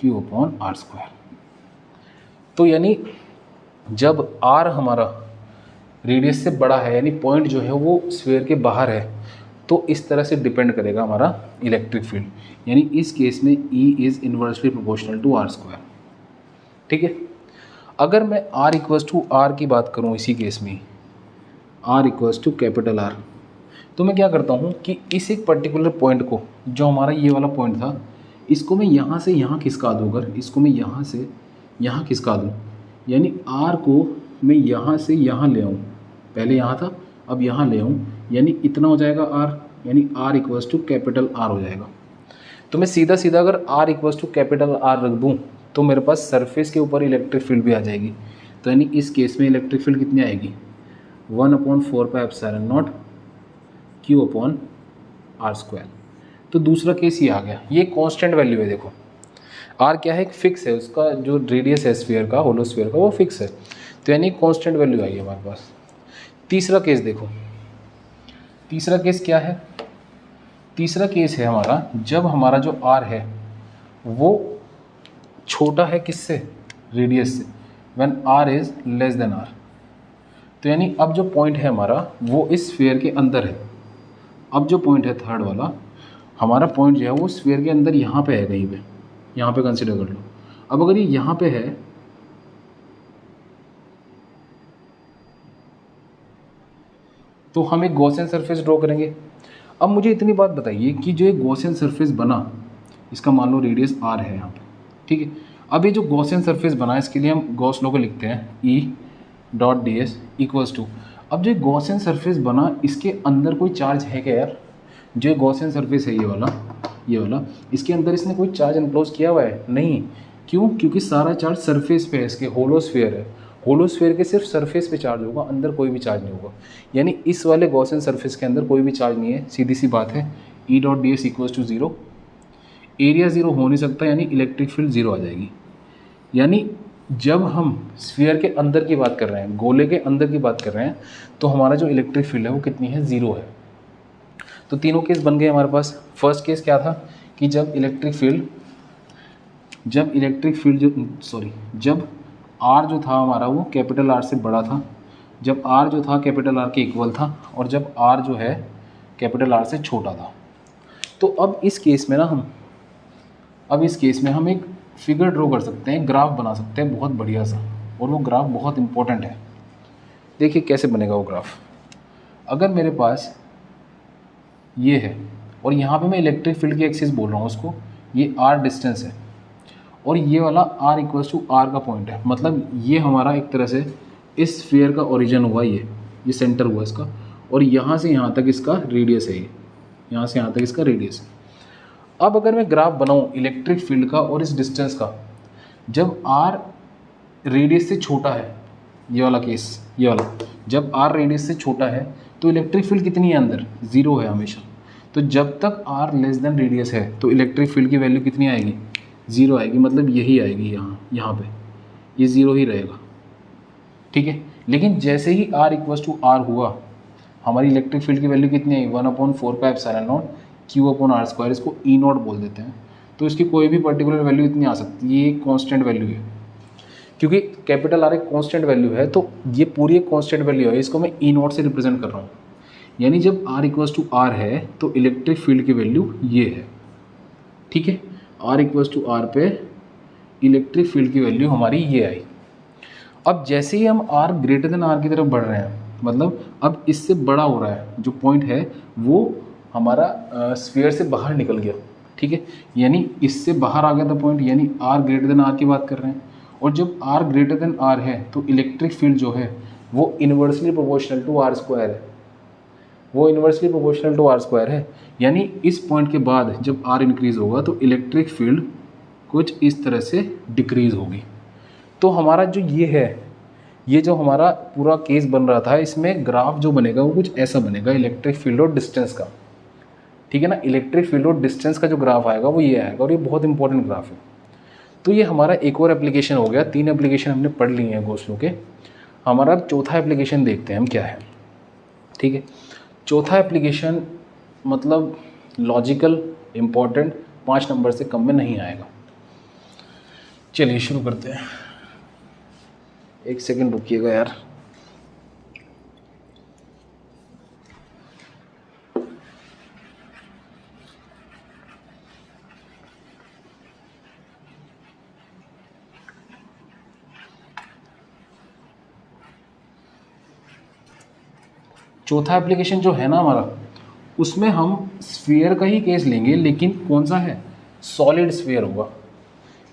[SPEAKER 1] Q upon R square. तो यानी जब आर हमारा रेडियस से बड़ा है, यानी पॉइंट जो है वो स्फीयर के बाहर है, तो इस तरह से डिपेंड करेगा हमारा इलेक्ट्रिक फील्ड, यानी इस केस में E is inversely proportional to R square. ठीक है, अगर मैं R इक्वल्स टू आर की बात करूँ इसी केस में, R equals to capital R, तो मैं क्या करता हूँ कि इस एक पर्टिकुलर पॉइंट को, जो हमारा ये वाला पॉइंट था, इसको मैं यहाँ से यहाँ खिसका दूँ, अगर इसको मैं यहाँ से यहाँ खिसका दूँ, यानी R को मैं यहाँ से यहाँ ले आऊँ, पहले यहाँ था अब यहाँ ले आऊँ, यानी इतना हो जाएगा R, यानी R equals to capital R हो जाएगा। तो मैं सीधा सीधा अगर R equals to capital R रख दूँ तो मेरे पास सरफेस के ऊपर इलेक्ट्रिक फील्ड भी आ जाएगी। तो यानी इस केस में इलेक्ट्रिक फील्ड कितनी आएगी, 1/4 pi epsilon naught Q upon R square. तो दूसरा केस ये आ गया, ये कांस्टेंट वैल्यू है। देखो आर क्या है, एक फिक्स है, उसका जो रेडियस है स्फीयर का, होलो स्फीयर का, वो फिक्स है, तो यानी कांस्टेंट वैल्यू आई है हमारे पास। तीसरा केस देखो, तीसरा केस क्या है, तीसरा केस है हमारा जब हमारा जो आर है वो छोटा है किससे, रेडियस से, when r is less than R. तो यानी अब जो पॉइंट है हमारा वो इस स्फीयर के अंदर है। अब जो पॉइंट है थर्ड वाला, हमारा पॉइंट जो है वो स्फीयर के अंदर यहाँ पे है, कहीं पे यहाँ पे कंसिडर कर लो। अब अगर ये यहाँ पे है तो हम एक गॉसियन सरफेस ड्रॉ करेंगे। अब मुझे इतनी बात बताइए कि जो एक गॉसियन सरफेस बना, इसका मान लो रेडियस आर है यहाँ पे, ठीक है। अब ये जो गॉसियन सरफेस बना, इसके लिए हम गॉस लॉ को लिखते हैं, E.ds इक्वल्स टू, अब जो गॉसियन सरफेस बना इसके अंदर कोई चार्ज है क्या यार, जो गॉसियन सरफेस है ये वाला, इसके अंदर इसने कोई चार्ज एनक्लोज किया हुआ है? नहीं। क्यों? क्योंकि सारा चार्ज सरफेस पे है, इसके होलो स्फीयर है, होलो स्फीयर के सिर्फ सरफेस पे चार्ज होगा, अंदर कोई भी चार्ज नहीं होगा। यानी इस वाले गॉसियन सरफेस के अंदर कोई भी चार्ज नहीं है, सीधी सी बात है। E.ds इक्वल्स टू 0, एरिया 0 हो नहीं सकता, यानी इलेक्ट्रिक फील्ड 0 आ जाएगी। यानी जब हम स्फीयर के अंदर की बात कर रहे हैं, गोले के अंदर की बात कर रहे हैं, तो हमारा जो इलेक्ट्रिक फील्ड है वो कितनी है, 0 है। तो तीनों केस बन गए हमारे पास। फर्स्ट केस क्या था कि जब इलेक्ट्रिक फील्ड जब R जो था हमारा वो कैपिटल R से बड़ा था, जब R जो था कैपिटल R के इक्वल था, और जब R जो है कैपिटल R से छोटा था। तो अब इस केस में हम एक फिगर ड्रॉ कर सकते हैं, ग्राफ बना सकते हैं बहुत बढ़िया सा, और वो ग्राफ बहुत इंपॉर्टेंट है। देखिए कैसे बनेगा वो ग्राफ। अगर मेरे पास ये है और यहाँ पे मैं इलेक्ट्रिक फील्ड की एक्सिस बोल रहा हूँ उसको, ये R डिस्टेंस है, और ये वाला R इक्वल्स टू R का पॉइंट है, मतलब ये हमारा एक तरह से इस स्फीयर का ओरिजिन हुआ, ये सेंटर हुआ इसका, और यहाँ से यहाँ तक इसका रेडियस है, ये यहाँ से यहाँ तक इसका रेडियस है। अब अगर मैं ग्राफ बनाऊँ इलेक्ट्रिक फील्ड का और इस डिस्टेंस का, जब R रेडियस से छोटा है, ये वाला केस, ये वाला, जब R रेडियस से छोटा है तो इलेक्ट्रिक फील्ड कितनी है अंदर, 0 है हमेशा। तो जब तक R लेस देन रेडियस है तो इलेक्ट्रिक फील्ड की वैल्यू कितनी आएगी, 0 आएगी, मतलब यही आएगी, यहाँ पे ये 0 ही रहेगा, ठीक है। लेकिन जैसे ही R इक्वल्स टू R हुआ, हमारी इलेक्ट्रिक फील्ड की वैल्यू कितनी आई, 1/4 pi epsilon naught Q upon R square, इसको E0 बोल देते हैं। तो इसकी कोई भी पर्टिकुलर वैल्यू इतनी आ सकती है, ये कांस्टेंट वैल्यू है, क्योंकि कैपिटल R एक कांस्टेंट वैल्यू है, तो ये पूरी एक कांस्टेंट वैल्यू है, इसको मैं E0 से रिप्रेजेंट कर रहा हूँ। यानी जब R इक्वल्स टू R है तो इलेक्ट्रिक फील्ड की वैल्यू ये है, ठीक है। R इक्वल्स टू R पे इलेक्ट्रिक फील्ड की वैल्यू हमारी ये आई। अब जैसे ही हम R ग्रेटर देन R की तरफ बढ़ रहे हैं, मतलब अब इससे बड़ा हो रहा है, जो पॉइंट है वो हमारा स्फीयर से बाहर निकल गया, ठीक है, यानी इससे बाहर आ गया था पॉइंट, यानी R ग्रेटर देन R की बात कर रहे हैं। और जब R ग्रेटर देन R है तो इलेक्ट्रिक फील्ड जो है वो inversely proportional to R square है, वो inversely proportional to R square है। यानी इस पॉइंट के बाद जब R इंक्रीज़ होगा तो इलेक्ट्रिक फील्ड कुछ इस तरह से डिक्रीज़ होगी। तो हमारा जो ये है, ये जो हमारा पूरा केस बन रहा था, इसमें ग्राफ जो बनेगा वो कुछ ऐसा बनेगा, इलेक्ट्रिक फील्ड और डिस्टेंस का, ठीक है ना। इलेक्ट्रिक फील्ड और डिस्टेंस का जो ग्राफ आएगा वो ये आएगा, और ये बहुत इंपॉर्टेंट ग्राफ है। तो ये हमारा एक और एप्लीकेशन हो गया, 3 एप्लीकेशन हमने पढ़ लिए हैं गॉस लॉ के। हमारा चौथा एप्लीकेशन देखते हैं हम क्या है, ठीक है। चौथा एप्लीकेशन मतलब लॉजिकल, इम्पॉर्टेंट, 5 नंबर से कम में नहीं आएगा। चलिए शुरू करते हैं। एक सेकंड रुकिएगा यार। चौथा एप्लीकेशन जो है ना हमारा, उसमें हम स्फीयर का ही केस लेंगे, लेकिन कौन सा है, सॉलिड स्फीयर होगा।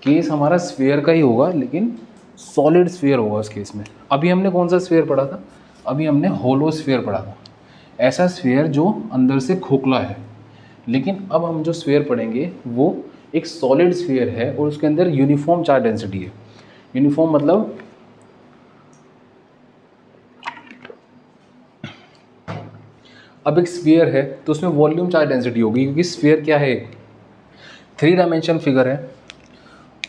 [SPEAKER 1] केस हमारा स्फीयर का ही होगा, लेकिन सॉलिड स्फीयर होगा उस केस में। अभी हमने कौन सा स्फीयर पढ़ा था, अभी हमने होलो स्फीयर पढ़ा था, ऐसा स्फीयर जो अंदर से खोखला है। लेकिन अब हम जो स्फीयर पढ़ेंगे वो एक सॉलिड स्फीयर है, और उसके अंदर यूनिफॉर्म चार्ज डेंसिटी है। यूनिफॉर्म मतलब अब एक स्फीयर है तो उसमें वॉल्यूम चार्ज डेंसिटी होगी, क्योंकि स्फीयर क्या है, 3 डायमेंशन फिगर है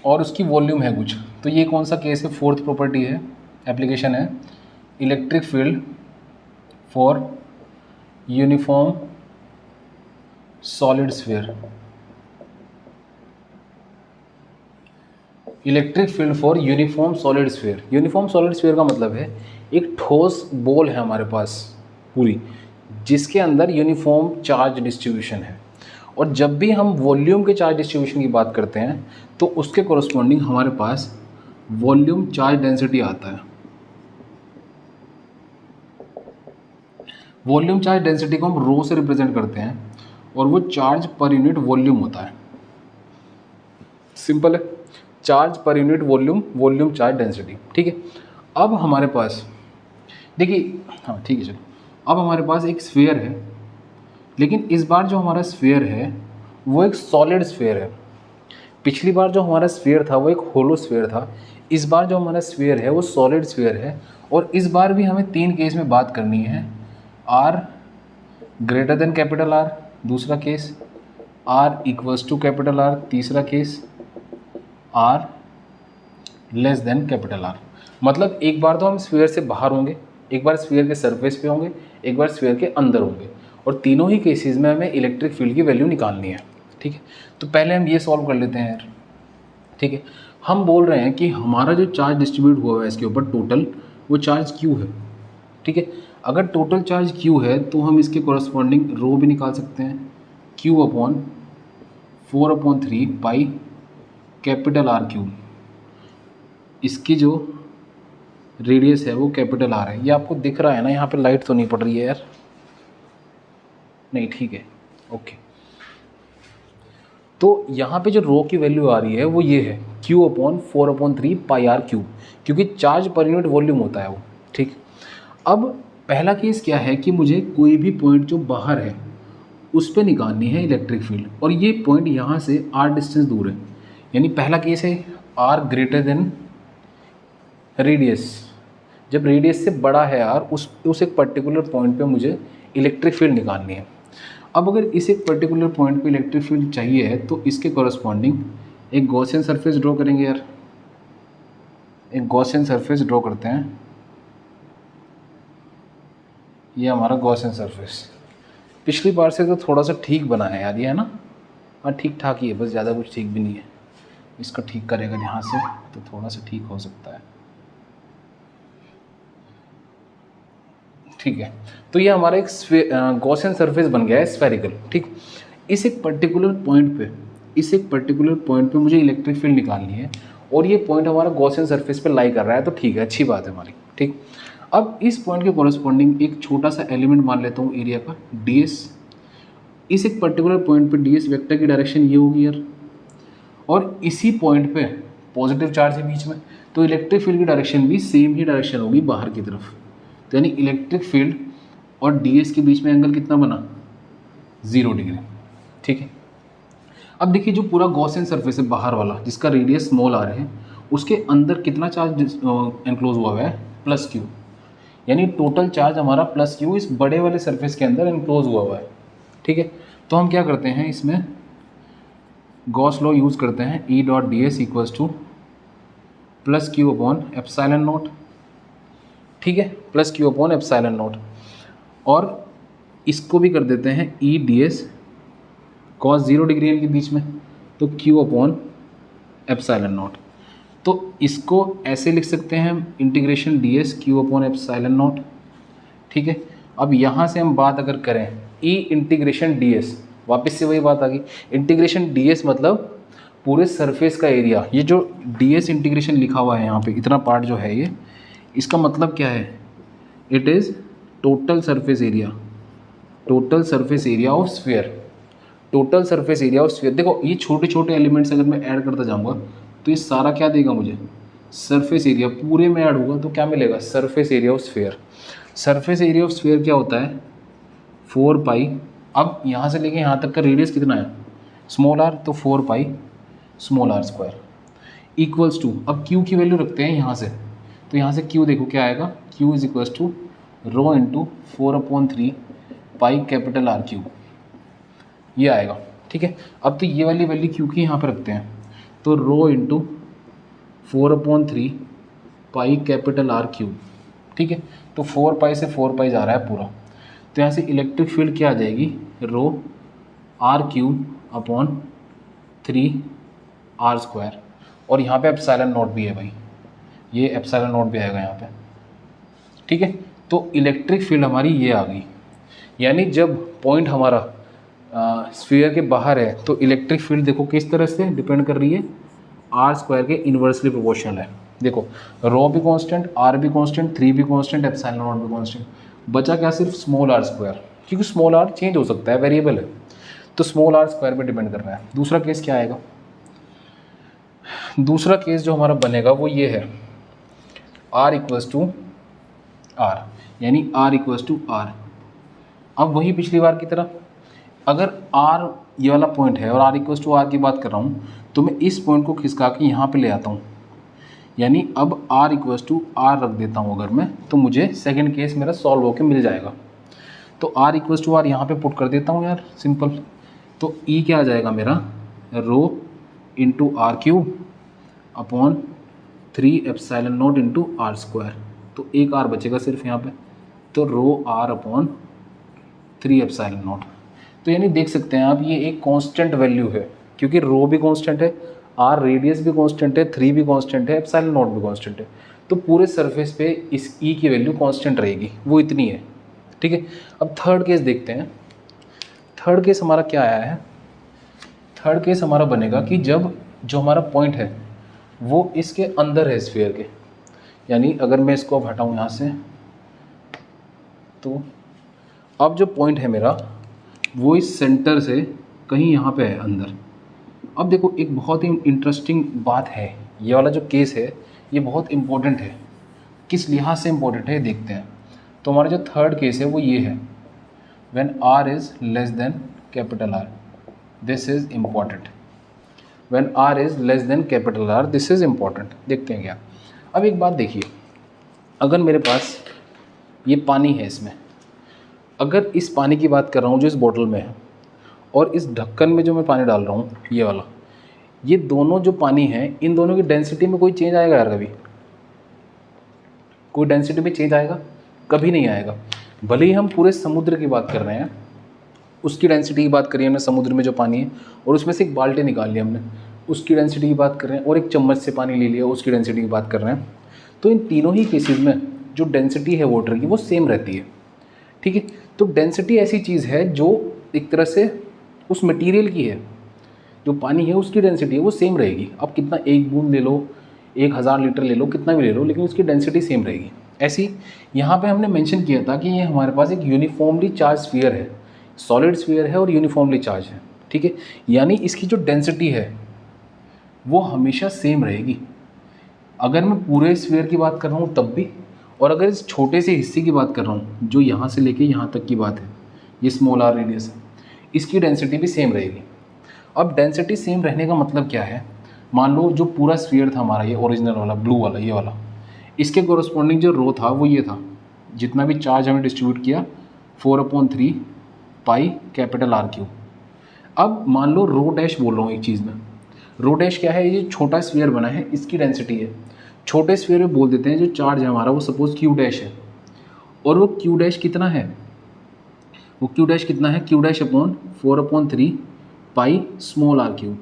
[SPEAKER 1] और उसकी वॉल्यूम है कुछ। तो ये कौन सा केस है, 4th प्रॉपर्टी है, एप्लीकेशन है, electric field for uniform solid sphere. Electric field for uniform solid sphere. Uniform solid sphere का मतलब है एक ठोस बॉल है हमारे पास पूरी, जिसके अंदर यूनिफॉर्म चार्ज डिस्ट्रीब्यूशन है। और जब भी हम वॉल्यूम के चार्ज डिस्ट्रीब्यूशन की बात करते हैं तो उसके कोरस्पॉन्डिंग हमारे पास वॉल्यूम चार्ज डेंसिटी आता है। वॉल्यूम चार्ज डेंसिटी को हम रो से रिप्रेजेंट करते हैं, और वो चार्ज पर यूनिट वॉल्यूम होता है। सिंपल है, चार्ज पर unit volume, volume charge density, ठीक है। अब हमारे पास देखिए, हाँ ठीक है चलो, अब हमारे पास एक स्फीयर है, लेकिन इस बार जो हमारा स्फीयर है वो एक सॉलिड स्फीयर है। पिछली बार जो हमारा स्फीयर था वो एक होलो स्फीयर था, इस बार जो हमारा स्फीयर है वो सॉलिड स्फीयर है। और इस बार भी हमें 3 केस में बात करनी है, r greater than capital r दूसरा case, r equals to capital r तीसरा case, r less than capital are. मतलब एक बार तो हम स्फीयर से बाहर होंगे, एक बार स्फीयर के सरफेस पे होंगे, एक बार स्फीयर के अंदर होंगे, और तीनों ही केसेस में हमें इलेक्ट्रिक फील्ड की वैल्यू निकालनी है, ठीक है। तो पहले हम ये सॉल्व कर लेते हैं यार, ठीक है। हम बोल रहे हैं कि हमारा जो चार्ज डिस्ट्रीब्यूट हुआ है इसके ऊपर टोटल, वो चार्ज क्यू है, ठीक है। अगर टोटल चार्ज क्यू है तो हम इसके कोरस्पॉन्डिंग रो भी निकाल सकते हैं, Q upon 4/3 pi capital r cube. इसकी जो रेडियस है वो कैपिटल आर है। ये आपको दिख रहा है ना, यहाँ पे लाइट तो नहीं पड़ रही है यार, नहीं ठीक है, ओके। तो यहाँ पे जो रो की वैल्यू आ रही है वो ये है, Q upon 4/3 pi R cube, क्योंकि चार्ज पर यूनिट वॉल्यूम होता है वो, ठीक। अब पहला केस क्या है कि मुझे कोई भी पॉइंट जो बाहर है उस पर निकालनी है इलेक्ट्रिक फील्ड, और ये पॉइंट यहाँ से r डिस्टेंस दूर है। यानी पहला केस है r ग्रेटर देन रेडियस, जब रेडियस से बड़ा है r, उस एक पर्टिकुलर पॉइंट पे मुझे इलेक्ट्रिक फील्ड निकालनी है। अब अगर इस एक पर्टिकुलर पॉइंट पे इलेक्ट्रिक फील्ड चाहिए है तो इसके कॉरस्पॉन्डिंग एक गॉसियन सरफेस ड्रॉ करेंगे यार, एक गॉसियन सरफेस ड्रॉ करते हैं। ये हमारा गॉसियन सरफेस पिछली बार से तो थोड़ा सा ठीक बना है यार, ये है ना, हाँ ठीक ठाक ही है, बस ज़्यादा कुछ ठीक भी नहीं है। इसको ठीक करेगा यहाँ से तो थोड़ा सा ठीक हो सकता है, ठीक है। तो ये हमारा एक गॉसियन सरफेस बन गया है, स्फेरिकल, ठीक। इस एक पर्टिकुलर पॉइंट पे मुझे इलेक्ट्रिक फील्ड निकालनी है, और ये पॉइंट हमारा गॉसियन सरफेस पे लाई कर रहा है, तो ठीक है, अच्छी बात है हमारी, ठीक। अब इस पॉइंट के कॉरस्पॉन्डिंग एक छोटा सा एलिमेंट मान लेता हूँ एरिया का, ds। इस एक पर्टिकुलर पॉइंट पे ds वेक्टर की डायरेक्शन ये होगी यार, और इसी पॉइंट पे पॉजिटिव चार्ज है बीच में, तो इलेक्ट्रिक फील्ड की डायरेक्शन भी सेम ही डायरेक्शन होगी बाहर की तरफ। तो यानी इलेक्ट्रिक फील्ड और ds के बीच में एंगल कितना बना, 0 डिग्री, ठीक है। अब देखिए जो पूरा गॉसियन सरफेस है बाहर वाला, जिसका रेडियस स्मॉल r है, उसके अंदर कितना चार्ज एनक्लोज हुआ है, प्लस क्यू, यानी टोटल चार्ज हमारा प्लस क्यू इस बड़े वाले सरफेस के अंदर इनक्लोज हुआ है। ठीक है, तो हम क्या करते हैं इसमें गॉस लॉ यूज़ करते हैं, ई dot D S equals two plus Q upon epsilon naught. ठीक है, plus Q upon epsilon not, और इसको भी कर देते हैं E D S cos 0 degree इनके बीच में, तो क्यू अपॉन एप्सिलॉन नॉट। तो इसको ऐसे लिख सकते हैं हम, integration D S Q upon epsilon naught. ठीक है, अब यहाँ से हम बात अगर करें ई इंटीग्रेशन डी एस, वापस से वही बात आ गई, इंटीग्रेशन डी एस मतलब पूरे सरफेस का एरिया। ये जो डी एस इंटीग्रेशन लिखा हुआ है यहाँ पे, इतना पार्ट जो है ये, इसका मतलब क्या है, it is total surface area, total surface area of sphere, total surface area of sphere. देखो ये छोटे छोटे एलिमेंट्स अगर मैं ऐड करता जाऊँगा तो ये सारा क्या देगा मुझे, सरफेस एरिया पूरे में ऐड होगा तो क्या मिलेगा, surface area of sphere. Surface area of sphere क्या होता है, 4 पाई, अब यहाँ से लेके यहाँ तक का रेडियस कितना है, स्मॉल आर, तो 4 pi small r square equals to, अब क्यू की वैल्यू रखते हैं यहाँ से, तो यहाँ से क्यू देखो क्या आएगा, Q is equals to rho into 4/3 pi capital R cube, ये आएगा। ठीक है, अब तो ये वाली वैल्यू क्यू की यहाँ पे रखते हैं, तो rho into 4/3 pi capital r cube. ठीक है, तो 4 पाई से 4 पाई जा रहा है पूरा, तो यहाँ से इलेक्ट्रिक फील्ड क्या आ जाएगी, rho r cube upon 3 r square, और यहाँ पे एप्सिलॉन नॉट भी है भाई, ये एप्सिलॉन नॉट भी आएगा यहाँ पे। ठीक है, तो इलेक्ट्रिक फील्ड हमारी ये आ गई, यानी जब पॉइंट हमारा स्फीयर के बाहर है तो इलेक्ट्रिक फील्ड देखो किस तरह से डिपेंड कर रही है, आर स्क्वायर के इन्वर्सली प्रोपोर्शनल है। देखो रो भी कांस्टेंट, आर भी कांस्टेंट, 3 भी कांस्टेंट, एप्सिलॉन नॉट भी कांस्टेंट, बचा क्या सिर्फ स्मॉल आर स्क्वायर, क्योंकि स्मॉल आर चेंज हो सकता है, वेरिएबल है, तो स्मॉल आर स्क्वायर पे डिपेंड कर रहा है। दूसरा केस क्या आएगा, दूसरा केस जो हमारा बनेगा वो ये है, आर इक्वल्स टू आर, यानी आर इक्वल्स टू आर। अब वही पिछली बार की तरह, अगर आर ये वाला पॉइंट है और आर इक्वल्स टू आर की बात कर रहा हूँ, तो मैं इस पॉइंट को खिसका के यहाँ पे ले आता हूँ, यानी अब आर इक्वल्स टू आर रख देता हूँ अगर मैं, तो मुझे सेकंड केस मेरा सॉल्व होकर मिल जाएगा। तो आर इक्वल्स टू आर यहाँ पे पुट कर देता हूँ यार, सिंपल, तो ई क्या आ जाएगा मेरा, rho into r cube upon 3 epsilon naught into r square, तो एक आर बचेगा सिर्फ यहाँ पे, तो rho r upon 3 epsilon naught. तो यानी देख सकते हैं आप, ये एक कांस्टेंट वैल्यू है, क्योंकि रो भी कांस्टेंट है, आर रेडियस भी कांस्टेंट है, 3 भी कांस्टेंट है, एप्सिलॉन नॉट भी कांस्टेंट है, तो पूरे सरफेस पे इस ई की वैल्यू कांस्टेंट रहेगी, वो इतनी है। ठीक है, अब थर्ड केस देखते हैं। थर्ड केस हमारा क्या आया है, थर्ड केस हमारा बनेगा कि जब जो हमारा पॉइंट है वो इसके अंदर है स्फीयर के, यानी अगर मैं इसको अब हटाऊँ यहाँ से, तो अब जो पॉइंट है मेरा वो इस सेंटर से कहीं यहाँ पे है अंदर। अब देखो एक बहुत ही इंटरेस्टिंग बात है, ये वाला जो केस है ये बहुत इम्पोर्टेंट है, किस लिहाज से इम्पोर्टेंट है देखते हैं। तो हमारा जो थर्ड केस है वो ये है, when are is less than capital R, this is important, when are is less than capital R, this is important. देखते हैं क्या। अब एक बात देखिए, अगर मेरे पास ये पानी है, इसमें अगर इस पानी की बात कर रहा हूँ जो इस बोतल में है, और इस ढक्कन में जो मैं पानी डाल रहा हूँ ये वाला, ये दोनों जो पानी है इन दोनों की डेंसिटी में कोई चेंज आएगा यार, कभी कोई डेंसिटी में चेंज आएगा? कभी नहीं आएगा। भले ही हम पूरे समुद्र की बात कर रहे हैं, उसकी डेंसिटी की बात करिए हमने, समुद्र में जो पानी है, और उसमें से एक बाल्टी निकाल ली हमने, उसकी डेंसिटी की बात कर रहे हैं, और एक चम्मच से पानी ले लिया, उसकी डेंसिटी की बात कर रहे हैं, तो इन तीनों ही केसेस में जो डेंसिटी है वाटर की वो सेम रहती है। ठीक है, तो डेंसिटी ऐसी चीज़ है जो एक तरह से उस मटेरियल की है, जो पानी है उसकी डेंसिटी है वो सेम रहेगी। अब कितना, एक बूंद ले लो, 1000 लीटर ले लो, कितना भी ले लो, लेकिन उसकी डेंसिटी सेम रहेगी। ऐसी यहाँ पे हमने मेंशन किया था कि ये हमारे पास एक यूनिफॉर्मली चार्ज स्फीयर है, सॉलिड स्फीयर है और यूनिफॉर्मली चार्ज है। ठीक है, यानी इसकी जो डेंसिटी है वो हमेशा सेम रहेगी, अगर मैं पूरे स्फीयर की बात कर रहा हूँ तब भी, और अगर इस छोटे से हिस्से की बात कर रहा हूँ जो यहाँ से लेके यहाँ तक की बात है, ये स्मॉल आर रेडियस है, इसकी डेंसिटी भी सेम रहेगी। अब डेंसिटी सेम रहने का मतलब क्या है, मान लो जो पूरा स्फीयर था हमारा, ये ओरिजिनल वाला ब्लू वाला, ये वाला, इसके कोरस्पॉन्डिंग जो रो था वो ये था, जितना भी चार्ज हमें डिस्ट्रीब्यूट किया 4/3 पाई कैपिटल आर क्यू। अब मान लो रो डैश बोल रहा हूँ एक चीज़ में, रो डैश क्या है, ये छोटा स्फीयर बना है इसकी डेंसिटी है। छोटे स्फीयर में बोल देते हैं जो चार्ज है हमारा वो सपोज क्यू डैश है, और वो क्यू डैश कितना है, वो क्यू डैश कितना है, Q dash upon 4/3 pi small r cube.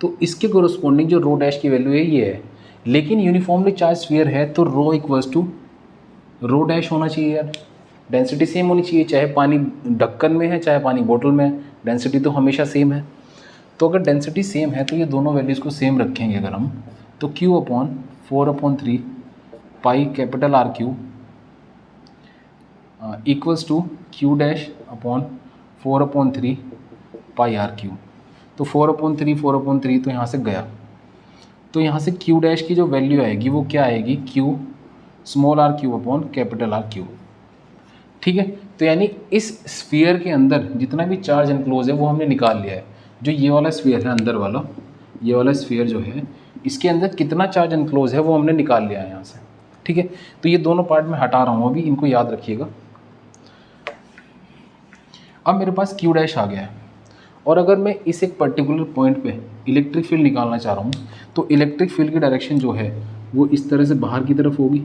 [SPEAKER 1] तो इसके कोरस्पॉन्डिंग जो रो डैश की वैल्यू है ये है, लेकिन यूनिफॉर्मली चार्ज स्फीयर है तो रो इक्वल्स टू रो डैश होना चाहिए यार, डेंसिटी सेम होनी चाहिए, चाहे पानी ढक्कन में है चाहे पानी बोतल में है, डेंसिटी तो हमेशा सेम है। तो अगर डेंसिटी सेम है तो ये दोनों वैल्यूज़ को सेम रखेंगे अगर हम, तो Q upon 4/3 pi capital R cube equals to Q dash upon 4/3 pi r cube. तो 4/3 तो यहाँ से गया, तो यहाँ से Q डैश की जो वैल्यू आएगी वो क्या आएगी, Q small r cube upon capital R cube. ठीक है, तो यानी इस स्फीयर के अंदर जितना भी चार्ज एनक्लोज है वो हमने निकाल लिया है। जो ये वाला स्फीयर है अंदर वाला, ये वाला स्फीयर जो है इसके अंदर कितना चार्ज एनक्लोज है वो हमने निकाल लिया है यहाँ से। ठीक है, तो ये दोनों पार्ट मैं हटा रहा हूँ अभी, इनको याद रखिएगा। अब मेरे पास Q डैश आ गया है, और अगर मैं इस एक पर्टिकुलर पॉइंट पे इलेक्ट्रिक फील्ड निकालना चाह रहा हूँ तो इलेक्ट्रिक फील्ड की डायरेक्शन जो है वो इस तरह से बाहर की तरफ होगी,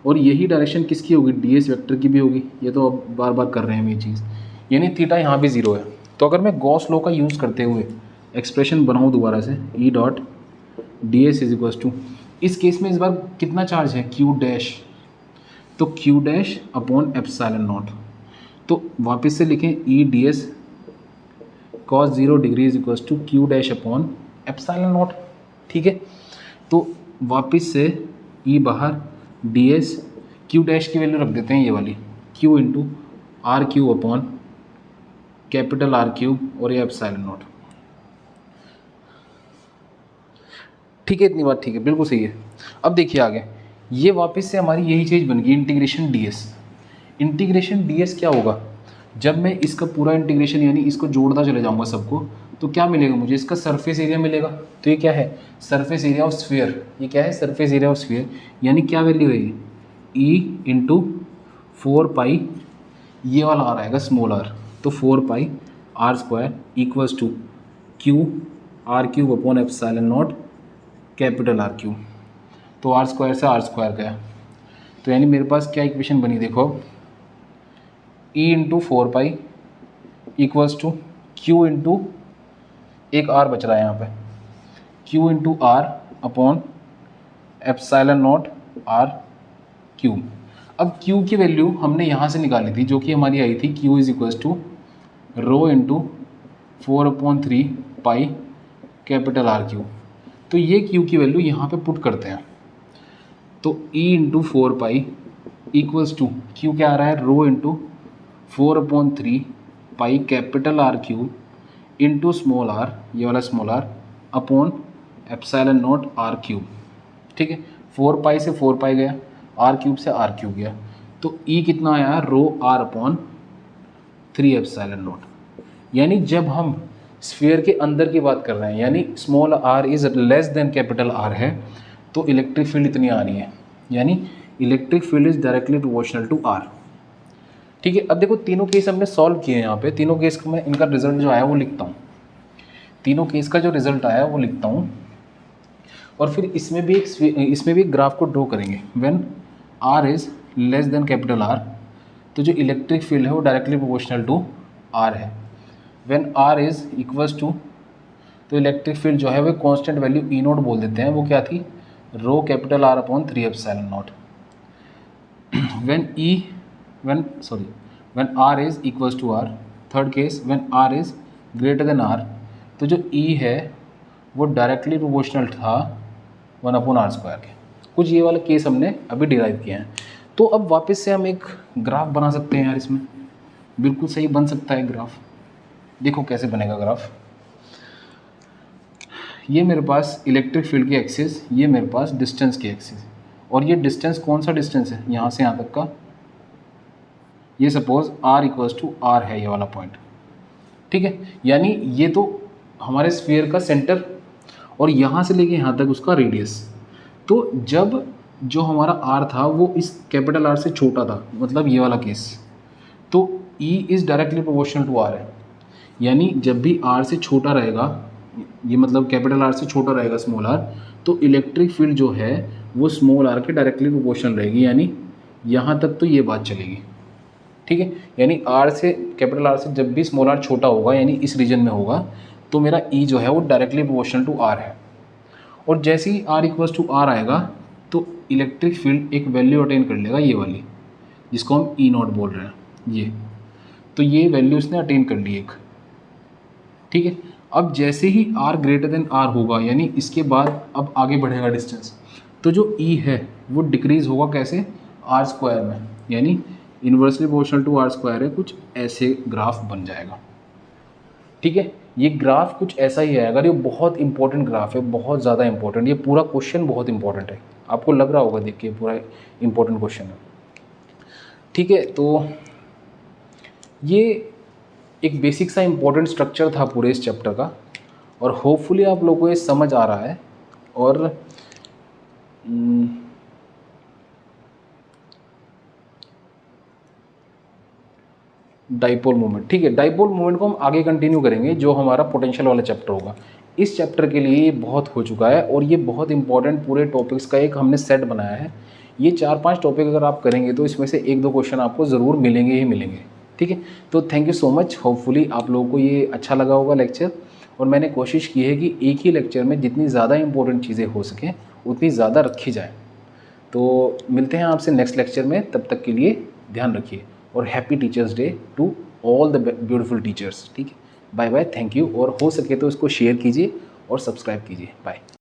[SPEAKER 1] और यही डायरेक्शन किसकी होगी, ds वेक्टर की भी होगी। ये तो अब बार बार कर रहे हैं हम ये चीज़, यानी थीटा यहाँ भी 0 है। तो अगर मैं गॉस लॉ का यूज़ करते हुए एक्सप्रेशन बनाऊँ दोबारा से, E dot ds is equals to, इस केस में इस बार कितना चार्ज है, Q डैश, तो Q dash upon epsilon naught. तो वापस से लिखें E ds cos 0 degree is equals to Q dash upon epsilon naught. ठीक है, तो वापस से E बाहर, ds Q डैश की वैल्यू रख देते हैं ये वाली, Q into r cube upon capital R cube और ये एप्सिलॉन नॉट। ठीक है, इतनी बात ठीक है, बिल्कुल सही है। अब देखिए आगे, ये वापस से हमारी यही चीज़ बन गई इंटीग्रेशन ds। इंटीग्रेशन ds क्या होगा, जब मैं इसका पूरा इंटीग्रेशन यानी इसको जोड़ता चले जाऊंगा सबको, तो क्या मिलेगा मुझे, इसका सरफेस एरिया मिलेगा। तो ये क्या है, सरफेस एरिया ऑफ स्फीयर, ये क्या है, सरफेस एरिया ऑफ स्फीयर, यानी क्या वैल्यू है ये, E इंटू 4 पाई, ये वाला आ रहेगा स्मॉल r, तो 4 pi r square equals to Q r cube upon epsilon naught capital R cube. तो r स्क्वायर से r स्क्वायर गया, तो यानी मेरे पास क्या इक्वेशन बनी देखो, E into 4 pi equals to Q into एक R बच रहा है यहाँ पे, Q into R upon epsilon naught R cube. अब Q की वैल्यू हमने यहाँ से निकाली थी जो कि हमारी आई थी Q is equals to rho into 4/3 pi capital R cube. तो ये Q की वैल्यू यहाँ पे पुट करते हैं, तो E into 4 pi equals to Q क्या आ रहा है, rho into 4/3 pi capital r cube into small r, ये वाला small r upon epsilon naught r cube. ठीक है, 4 पाई से 4 पाई गया, आर क्यूब से आर क्यूब गया, तो E कितना आया, rho r upon 3 epsilon naught. यानी जब हम स्फीयर के अंदर की बात कर रहे हैं, यानी small r is less than capital R है, तो इलेक्ट्रिक फील्ड इतनी आ रही है, यानी electric field is directly proportional to R। ठीक है, अब देखो तीनों केस हमने सॉल्व किए हैं यहाँ पे, तीनों केस का मैं इनका रिजल्ट जो आया वो लिखता हूँ, तीनों केस का जो रिजल्ट आया वो लिखता हूँ, और फिर इसमें भी एक ग्राफ को ड्रॉ करेंगे। When R is less than capital R, तो जो इलेक्ट्रिक फील्ड है वो डायरेक्टली प्रोपोर्शनल टू R है। When R is equals to, तो इलेक्ट्रिक फील्ड जो है वो कांस्टेंट वैल्यू E नॉट बोल देते हैं, वो क्या थी, rho capital R upon 3 epsilon naught. when R is equals to R, third case when R is greater than R, तो जो E है वो डायरेक्टली प्रोपोर्शनल था 1/r स्क्वायर के। कुछ ये वाला केस हमने अभी डिराइव किया है। तो अब वापस से हम एक ग्राफ बना सकते हैं यार, इसमें बिल्कुल सही बन सकता है ग्राफ। देखो कैसे बनेगा ग्राफ, ये मेरे पास इलेक्ट्रिक फील्ड की एक्सिस, ये मेरे पास डिस्टेंस की एक्सिस, और ये डिस्टेंस कौन सा डिस्टेंस है, यहाँ से यहाँ तक का, ये suppose r equals to r है ये वाला पॉइंट। ठीक है, यानी ये तो हमारे स्फीयर का सेंटर, और यहाँ से लेके यहाँ तक उसका रेडियस। तो जब जो हमारा आर था वो इस कैपिटल आर से छोटा था, मतलब ये वाला केस, तो e is directly proportional to r है। यानी जब भी आर से छोटा रहेगा, ये मतलब कैपिटल आर से छोटा रहेगा स्मॉल आर, तो इलेक्ट्रिक फील्ड जो है वो स्मॉल आर के डायरेक्टली प्रोपोर्शनल रहेगी। यानी यहाँ तक तो ये बात चलेगी, ठीक है। यानी आर से, कैपिटल आर से जब भी स्मॉल आर छोटा होगा, यानी इस रीजन में होगा, तो मेरा ई जो है वो डायरेक्टली प्रोपोर्शनल टू आर है। और जैसे ही आर इक्वल्स टू आर आएगा तो इलेक्ट्रिक फील्ड एक वैल्यू अटेन कर लेगा, ये वाली, जिसको हम ई नॉट बोल रहे हैं, ये। तो ये वैल्यू इसने अटेन कर ली एक, ठीक है। अब जैसे ही आर ग्रेटर देन आर होगा, यानी इसके बाद अब आगे बढ़ेगा डिस्टेंस, तो जो ई है वो डिक्रीज़ होगा कैसे, आर स्क्वायर में, यानी inversely proportional to R square है, कुछ ऐसे ग्राफ बन जाएगा, ठीक है। ये ग्राफ कुछ ऐसा ही है। अगर ये बहुत इंपॉर्टेंट ग्राफ है, बहुत ज़्यादा इंपॉर्टेंट, ये पूरा क्वेश्चन बहुत इंपॉर्टेंट है, आपको लग रहा होगा देख के पूरा इंपॉर्टेंट क्वेश्चन है, ठीक है। तो ये एक बेसिक सा इंपॉर्टेंट स्ट्रक्चर था पूरे इस चैप्टर का, और होपफुली आप लोगों को ये समझ आ रहा है। और डाइपोल मोमेंट, ठीक है, डाइपोल मोमेंट को हम आगे कंटिन्यू करेंगे, जो हमारा पोटेंशियल वाला चैप्टर होगा। इस चैप्टर के लिए ये बहुत हो चुका है, और ये बहुत इंपॉर्टेंट पूरे टॉपिक्स का एक हमने सेट बनाया है। ये 4-5 टॉपिक अगर आप करेंगे तो इसमें से 1-2 क्वेश्चन आपको ज़रूर मिलेंगे ही मिलेंगे, ठीक है। तो thank you so much. Hopefully आप लोगों को ये अच्छा लगा होगा लेक्चर, और मैंने कोशिश की है कि एक ही लेक्चर में जितनी ज़्यादा इंपॉर्टेंट चीज़ें हो सकें उतनी ज़्यादा रखी जाए। तो मिलते हैं आपसे नेक्स्ट लेक्चर में, तब तक के लिए ध्यान रखिए, और happy teachers day to all the beautiful teachers, ठीक है। Bye bye, thank you. और हो सके तो इसको शेयर कीजिए और सब्सक्राइब कीजिए। बाय।